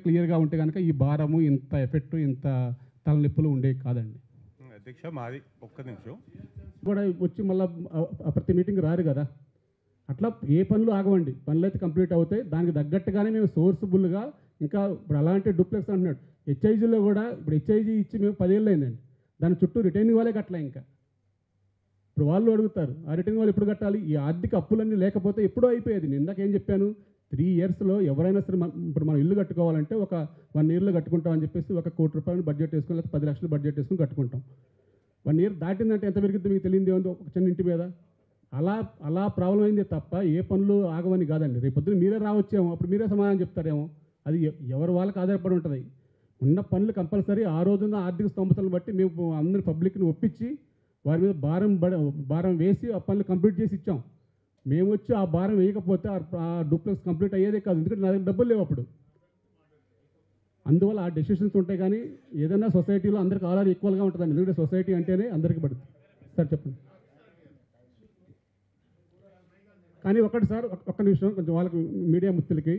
క్లియర్గా ఉంటే కనుక ఈ భారము, ఇంత ఎఫెక్ట్, ఇంత తలనొప్పులు ఉండేవి కాదండి. అధ్యక్ష మాది ఒక్క నిమిషం కూడా వచ్చి మళ్ళీ ప్రతి మీటింగ్ రారు కదా. అట్లా ఏ పనులు ఆగవండి, పనులు అయితే కంప్లీట్ అవుతాయి. దానికి తగ్గట్టుగానే మేము సోర్స్ఫుల్గా ఇంకా ఇప్పుడు అలాంటి డూప్లెక్స్ అంటున్నాడు. హెచ్ఐజీలో కూడా ఇప్పుడు హెచ్ఐజీ ఇచ్చి మేము 10 ఏళ్ళు అయిందండి. దాని చుట్టూ రిటైనింగ్ వాళ్ళే కట్టలే. ఇంకా ఇప్పుడు వాళ్ళు అడుగుతారు, ఆ రిటైనింగ్ వాళ్ళు ఎప్పుడు కట్టాలి? ఈ ఆర్థిక అప్పులన్నీ లేకపోతే ఎప్పుడో అయిపోయేది. నేను ఇందాక ఏం చెప్పాను, 3 ఇయర్స్లో ఎవరైనా సరే ఇప్పుడు మనం ఇల్లు కట్టుకోవాలంటే ఒక 1 ఇయర్లో కట్టుకుంటాం అని చెప్పేసి ఒక ₹1,00,00,000 బడ్జెట్ వేసుకుని, లేకపోతే 10 లక్షలు బడ్జెట్ వేసుకుని కట్టుకుంటాం. 1 ఇయర్ దాటిందంటే ఎంత పెరుగుతుంది మీకు తెలియదు ఏముందో ఒక చిన్న ఇంటి మీద. అలా ప్రాబ్లం అయిందే తప్ప ఏ పనులు ఆగవని కాదండి. రేపు పొద్దున్న మీరే రావచ్చేమో, అప్పుడు మీరే సమాధానం చెప్తారేమో. అది ఎవరి వాళ్ళకి ఆధారపడి ఉంటుంది. ఉన్న పనులు కంపల్సరీ ఆ రోజున్న ఆర్థిక స్తోమతలను బట్టి మేము అందరి పబ్లిక్ని ఒప్పించి వారి మీద భారం వేసి ఆ పనులు కంప్లీట్ చేసి ఇచ్చాం. మేము వచ్చి ఆ భారం వేయకపోతే ఆ డూప్లెక్స్ కంప్లీట్ అయ్యేదే కాదు. ఎందుకంటే నా దగ్గర డబ్బులు లేవు అప్పుడు. అందువల్ల ఆ డెసిషన్స్ ఉంటాయి. కానీ ఏదైనా సొసైటీలో అందరికి ఆల్రెడీ ఈక్వల్గా ఉంటుందండి. ఎందుకంటే సొసైటీ అంటేనే అందరికీ పడుతుంది. సార్ చెప్పండి. కానీ సార్ ఒక్క నిమిషం, కొంచెం వాళ్ళకి మీడియా ముత్తులకి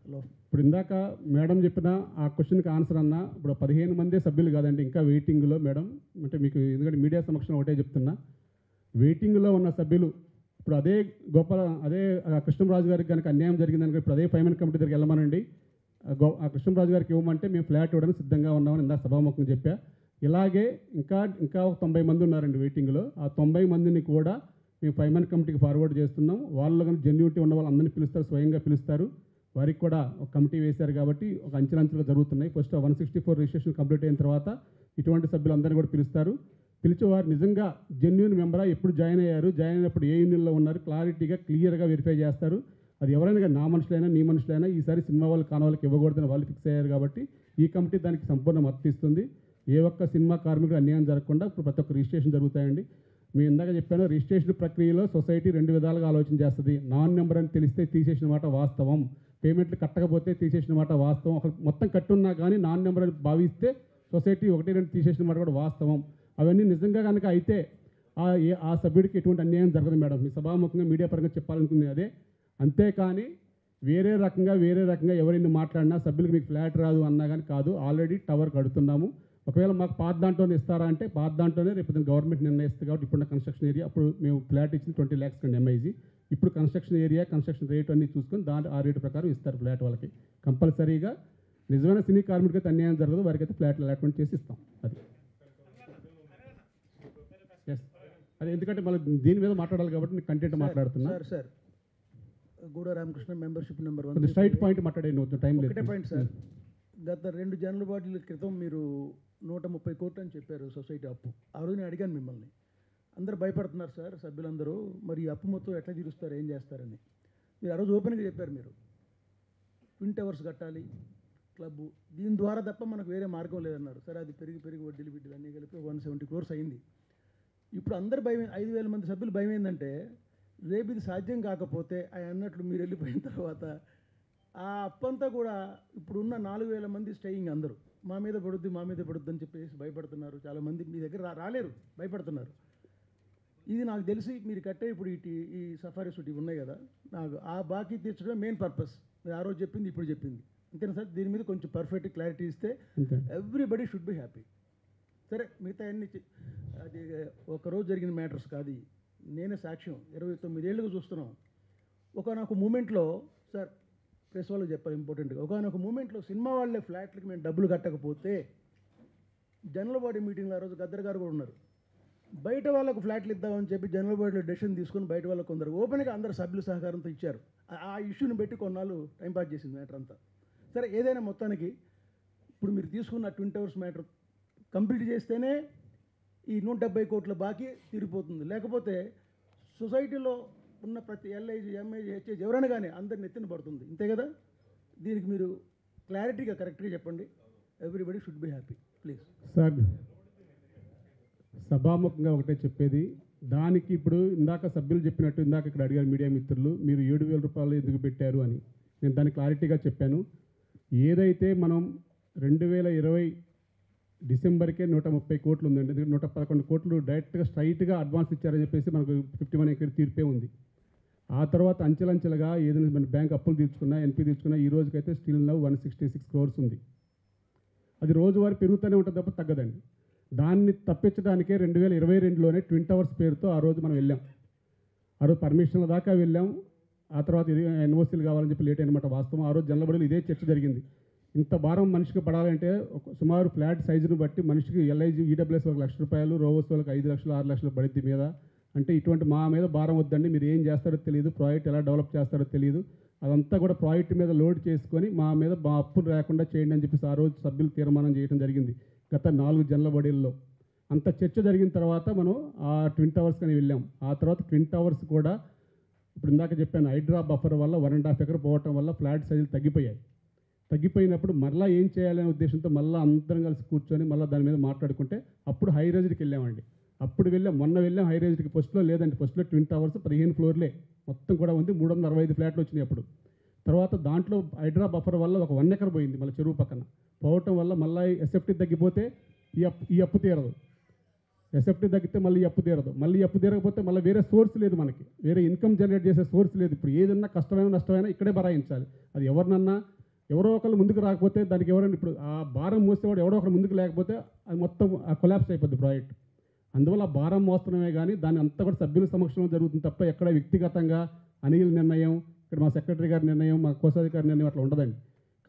ఇప్పుడు ఇందాక మేడం చెప్పిన ఆ క్వశ్చన్కి ఆన్సర్ అన్నా, ఇప్పుడు 15 మందే సభ్యులు కాదండి, ఇంకా వెయిటింగ్లో మేడం. అంటే మీకు ఎందుకంటే మీడియా సమక్షంలో ఒకటే చెప్తున్నా, వెయిటింగ్లో ఉన్న సభ్యులు ఇప్పుడు అదే కృష్ణరాజు గారికి కనుక అన్యాయం జరిగిందని ఇప్పుడు అదే ఫైనాన్స్ కమిటీ దగ్గరికి వెళ్ళమనండి. ఆ కృష్ణరాజు గారికి ఇవ్వమంటే మేము ఫ్లాట్ ఇవ్వడానికి సిద్ధంగా ఉన్నామని ఇందాక సభాముఖంగా చెప్పా. ఇలాగే ఇంకా ఒక 90 మంది ఉన్నారండి వెయిటింగ్లో. ఆ 90 మందిని కూడా మేము ఫైనాన్స్ కమిటీకి ఫార్వర్డ్ చేస్తున్నాం. వాళ్ళు కానీ జెన్యూనిటీ ఉన్న వాళ్ళందరినీ పిలుస్తారు, స్వయంగా పిలుస్తారు. వారికి కూడా ఒక కమిటీ వేశారు కాబట్టి ఒక అంచెలంచెలుగా జరుగుతున్నాయి. ఫస్ట్ 164 రిజిస్ట్రేషన్ కంప్లీట్ అయిన తర్వాత ఇటువంటి సభ్యులందరినీ కూడా పిలుస్తారు. పిలిచి వారు నిజంగా జెన్యూన్ మెంబరా, ఎప్పుడు జాయిన్ అయినప్పుడు ఏ యూనియన్లో ఉన్నారు క్లారిటీగా క్లియర్గా వెరిఫై చేస్తారు. అది ఎవరైనా కానీ నా మనుషులైనా నీ మనుషులైనా ఈసారి సినిమా వాళ్ళు కాని వాళ్ళకి ఇవ్వకూడదని వాళ్ళు ఫిక్స్ అయ్యారు కాబట్టి ఈ కమిటీ దానికి సంపూర్ణ మద్దతు ఇస్తుంది. ఏ ఒక్క సినిమా కార్మికుడు అన్యాయం జరగకుండా ఇప్పుడు ప్రతి ఒక్క రిజిస్ట్రేషన్ జరుగుతాయండి. మేము ఇందాక చెప్పాను, రిజిస్ట్రేషన్ ప్రక్రియలో సొసైటీ 2 విధాలుగా ఆలోచన చేస్తుంది. నాన్ నెంబర్ అని తెలిస్తే తీసేసిన మాట వాస్తవం, పేమెంట్లు కట్టకపోతే తీసేసిన మాట వాస్తవం. ఒక మొత్తం కట్టున్నా కానీ నాన్ నెంబర్ అని భావిస్తే సొసైటీ 1-2 తీసేసిన మాట కూడా వాస్తవం. అవన్నీ నిజంగా కనుక అయితే ఆ సభ్యుడికి ఎటువంటి అన్యాయం జరగదు మేడం. మీ సభాముఖంగా మీడియా పరంగా చెప్పాలనుకుంది అదే. అంతేకాని వేరే రకంగా ఎవరిని మాట్లాడినా సభ్యులకు మీకు ఫ్లాట్ రాదు అన్నా కానీ కాదు. ఆల్రెడీ టవర్ కడుతున్నాము. ఒకవేళ మాకు పాత దాంట్లోనే ఇస్తారా అంటే పాత దాంట్లోనే రేపు గవర్నమెంట్ నిర్ణయిస్తుంది కాబట్టి ఇప్పుడున్న కన్స్ట్రక్షన్ ఏరియా అప్పుడు మేము ఫ్లాట్ ఇచ్చింది 20 lakhs కండి ఎంఐజీ. ఇప్పుడు కన్స్ట్రక్షన్ ఏరియా కన్స్ట్రక్షన్ రేట్ అన్ని చూసుకొని ఆ రేటు ప్రకారం ఇస్తారు ఫ్లాట్ వాళ్ళకి. కంపల్సరీగా నిజమైన సినీ కార్మికుడికి అన్యాయం జరగదు, వారికి అయితే ఫ్లాట్లు అలాట్మెంట్ చేసి ఇస్తాం. అది అది ఎందుకంటే మళ్ళీ దీని మీద మాట్లాడాలి కాబట్టి నేను కంటెంట్ మాట్లాడుతున్నా. సార్ గూడ Ramakrishna membership number 1 straight point మాట్లాడే టైం లేదు. ఒకటే పాయింట్ సార్, గత 2 జనరల్ బాడీల క్రితం మీరు 130 కోట్లు అని చెప్పారు సొసైటీ అప్పు. ఆ రోజు నేను అడిగాను మిమ్మల్ని, అందరూ భయపడుతున్నారు సార్ సభ్యులందరూ, మరి ఈ అప్పు మొత్తం ఎట్లా తీరుస్తారు, ఏం చేస్తారని. మీరు ఆ రోజు ఓపెన్గా చెప్పారు, మీరు ట్విన్ టవర్స్ కట్టాలి క్లబ్, దీని ద్వారా తప్ప మనకు వేరే మార్గం లేదన్నారు. సరే అది పెరిగి వడ్డీలు అన్నీ కలిపి 170 crores అయింది. ఇప్పుడు అందరు భయం, 5,000 మంది సభ్యులు భయం ఏంటంటే రేపు ఇది సాధ్యం కాకపోతే ఆయన అన్నట్లు మీరు వెళ్ళిపోయిన తర్వాత ఆ అప్పంతా కూడా ఇప్పుడున్న 4,000 మంది స్టేయింగ్ అందరూ మా మీద పడుద్ది అని చెప్పేసి భయపడుతున్నారు. చాలామంది మీ దగ్గర రాలేరు, భయపడుతున్నారు. ఇది నాకు తెలిసి మీరు కట్టే ఇప్పుడు ఈ సఫారీ సూట్ ఇవి ఉన్నాయి కదా, నాకు ఆ బాకీ తీర్చడం మెయిన్ పర్పస్. మీరు ఆ రోజు చెప్పింది ఇప్పుడు చెప్పింది అంతేనా సార్? దీని మీద కొంచెం పర్ఫెక్ట్ క్లారిటీ ఇస్తే ఎవ్రీబడి షుడ్ బి హ్యాపీ. సరే మిగతా అన్ని అది ఒకరోజు జరిగిన మ్యాటర్స్ కాదు, నేనే సాక్ష్యం. 29 ఏళ్ళుగా చూస్తున్నాం. ఒకనొక మూమెంట్లో సార్ ప్రెస్ వాళ్ళకి చెప్పాలి ఇంపార్టెంట్గా, ఒకనొక మూమెంట్లో సినిమా వాళ్ళే ఫ్లాట్లకి మేము డబ్బులు కట్టకపోతే జనరల్ బాడీ మీటింగ్లో ఆ రోజు గద్దర్ గారు కూడా ఉన్నారు. బయట వాళ్ళకు ఫ్లాట్లు ఇద్దామని చెప్పి జనరల్ బాడీలో డెసిషన్ తీసుకొని బయట వాళ్ళకు కొందరు ఓపెన్గా అందరు సభ్యుల సహకారంతో ఇచ్చారు. ఆ ఇష్యూని పెట్టి కొన్నాళ్ళు టైంపాస్ చేసింది మ్యాటర్ అంతా. సరే ఏదైనా మొత్తానికి ఇప్పుడు మీరు తీసుకున్న ట్విన్ టవర్స్ మ్యాటర్ కంప్లీట్ చేస్తేనే ఈ 170 కోట్ల బాకీ తీరిపోతుంది. లేకపోతే సొసైటీలో ఉన్న ప్రతి ఎల్ఐజీ, ఎంఐజీ, హెచ్ఐజీ ఎవరైనా కానీ అందరిని ఎత్తిన పడుతుంది. ఇంతే కదా? దీనికి మీరు క్లారిటీగా కరెక్ట్గా చెప్పండి. Everybody should be happy please. Sir సభాముఖంగా ఒకటే చెప్పేది, దానికి ఇప్పుడు ఇందాక సభ్యులు చెప్పినట్టు ఇందాక ఇక్కడ అడిగారు మీడియా మిత్రులు, మీరు 7,000 రూపాయలు ఎందుకు పెట్టారు అని. నేను దాన్ని క్లారిటీగా చెప్పాను. ఏదైతే మనం 2020 డిసెంబర్కే 130 కోట్లు ఉందండి. ఎందుకంటే 111 కోట్లు డైరెక్ట్గా స్ట్రైట్గా అడ్వాన్స్ ఇచ్చారని చెప్పేసి మనకు 51 ఎకర్ తీర్పే ఉంది. ఆ తర్వాత అంచెలంచెలుగా ఏదైనా మన బ్యాంక్ అప్పులు తీర్చుకున్నా, ఎన్పీ తీర్చుకున్నా, ఈ రోజుకైతే స్టిల్ నౌ 166 crores ఉంది. అది రోజువారీ పెరుగుతూనే ఉంటుంది తప్ప తగ్గదండి. దాన్ని తప్పించడానికే 2022లోనే ట్విన్ టవర్స్ పేరుతో ఆ రోజు మనం వెళ్ళాం. ఆ రోజు పర్మిషన్ల దాకా వెళ్ళాం. ఆ తర్వాత ఇది ఎన్ఓసీలు కావాలని చెప్పి లేట్ అయినమాట వాస్తవం. ఆ రోజు జనరల్ ఇదే చర్చ జరిగింది. ఇంత భారం మనిషికి పడాలంటే సుమారు ఫ్లాట్ సైజును బట్టి మనిషికి ఎల్ఐజీ ఈడబ్ల్యూఎస్ వాళ్ళకి 1,00,000 రూపాయలు, రోవర్స్ వాళ్ళకి 5 లక్షలు 6 లక్షలు పడిద్ది మీద. అంటే ఇటువంటి మా మీద భారం వద్దండి, మీరు ఏం చేస్తారో తెలియదు, ప్రాజెక్ట్ ఎలా డెవలప్ చేస్తారో తెలియదు, అదంతా కూడా ప్రాజెక్ట్ మీద లోడ్ చేసుకొని మా మీద అప్పులు రాకుండా చేయండి అని చెప్పేసి ఆ రోజు సభ్యులు తీర్మానం చేయడం జరిగింది. గత 4 జనరల్ బాడీల్లో అంత చర్చ జరిగిన తర్వాత మనం ఆ ట్విన్ టవర్స్ కానీ వెళ్ళాం. ఆ తర్వాత ట్విన్ టవర్స్ కూడా ఇప్పుడు ఇందాక చెప్పాను, హైడ్రా బఫర్ వల్ల 1.5 ఎకర్ పోవటం వల్ల ఫ్లాట్ సైజులు తగ్గిపోయినప్పుడు మళ్ళీ ఏం చేయాలనే ఉద్దేశంతో మళ్ళీ అందరం కలిసి కూర్చొని మళ్ళీ దాని మీద మాట్లాడుకుంటే అప్పుడు హై రేజ్డ్కి వెళ్ళామండి. మొన్న వెళ్ళాం హై రేజ్డ్కి. ఫస్ట్లో లేదండి, ఫస్ట్లో ట్విన్ టవర్స్ 15 ఫ్లోర్లే మొత్తం కూడా ఉంది. 365 ఫ్లాట్లు వచ్చినాయి అప్పుడు. తర్వాత దాంట్లో హైడ్రా బఫర్ వల్ల ఒక 1 ఎకర్ పోయింది మళ్ళీ చెరువు పక్కన పోవటం వల్ల మళ్ళీ ఎస్ఎఫ్టీ తగ్గిపోతే ఈ అప్పు తీరదు. ఎస్ఎఫ్టీ తగ్గితే మళ్ళీ అప్పు తీరదు. మళ్ళీ అప్పు తీరకపోతే మళ్ళీ వేరే సోర్స్ లేదు, మనకి వేరే ఇన్కమ్ జనరేట్ చేసే సోర్స్ లేదు. ఇప్పుడు ఏదన్నా కష్టమైన నష్టమైనా ఇక్కడే భరాయించాలి. అది ఎవరినన్నా ఎవరో ఒకళ్ళు ముందుకు రాకపోతే దానికి ఎవరైనా ఇప్పుడు ఆ భారం మోసేవాడు ఎవడో ఒకరు ముందుకు లేకపోతే అది మొత్తం కొలాప్స్ అయిపోద్ది ప్రాజెక్ట్. అందువల్ల ఆ భారం మోస్తున్నామే కానీ దాని అంతా కూడా సభ్యుల సమక్షంలో జరుగుతుంది తప్ప ఎక్కడ వ్యక్తిగతంగా అనిల్ నిర్ణయం, ఇక్కడ మా సెక్రటరీ గారి నిర్ణయం, మా కోశాధికారి నిర్ణయం అట్లా ఉండదండి.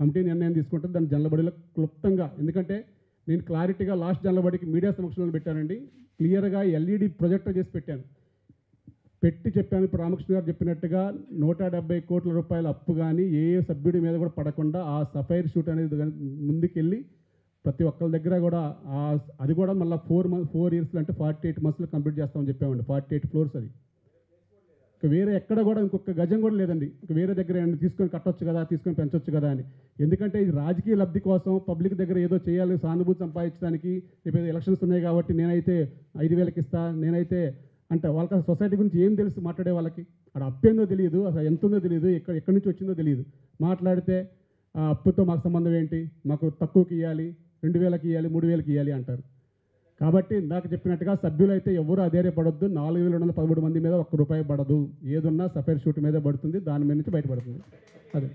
కమిటీ నిర్ణయం తీసుకుంటే దాని జనరల్ క్లుప్తంగా, ఎందుకంటే నేను క్లారిటీగా లాస్ట్ జనరల్ మీడియా సమక్షంలో పెట్టానండి. క్లియర్గా ఎల్ఈడి ప్రొజెక్టర్ చేసి పెట్టి చెప్పాను. ఇప్పుడు రామకృష్ణ గారు చెప్పినట్టుగా 170 కోట్ల రూపాయల అప్పు కానీ ఏ సభ్యుడి మీద కూడా పడకుండా ఆ సఫైర్ షూట్ అనేది ముందుకెళ్ళి ప్రతి ఒక్కరి దగ్గర కూడా అది కూడా మళ్ళీ 4 ఇయర్స్లో అంటే 48 మంత్స్లో కంప్లీట్ చేస్తామని చెప్పామండి. 48 ఫ్లోర్స్ అది. ఇక వేరే ఎక్కడ కూడా ఇంకొక గజం కూడా లేదండి. ఇక వేరే దగ్గర తీసుకొని కట్టొచ్చు కదా, తీసుకొని పెంచొచ్చు కదా అని. ఎందుకంటే ఇది రాజకీయ లబ్ధి కోసం పబ్లిక్ దగ్గర ఏదో చేయాలి, సానుభూతి సంపాదించడానికి, రేపు ఎలక్షన్స్ ఉన్నాయి కాబట్టి నేనైతే 5,000కి ఇస్తా, నేనైతే అంటే వాళ్ళకి సొసైటీ గురించి ఏం తెలుసు మాట్లాడే వాళ్ళకి? అక్కడ అప్పేందో తెలియదు, అసలు ఎంత ఉందో తెలియదు, ఎక్కడి నుంచి వచ్చిందో తెలియదు. మాట్లాడితే ఆ అప్పుతో మాకు సంబంధం ఏంటి, మాకు తక్కువకి ఇవ్వాలి, 2,000కి ఇవ్వాలి, 3,000కి ఇవ్వాలి అంటారు. కాబట్టి ఇందాక చెప్పినట్టుగా సభ్యులైతే ఎవరు అధైర్యపడొద్దు. 4,213 మంది మీద ₹1 పడదు. ఏదున్నా సఫైర్ షూట్ మీద పడుతుంది, దాని మీద నుంచి బయటపడుతుంది. అదే.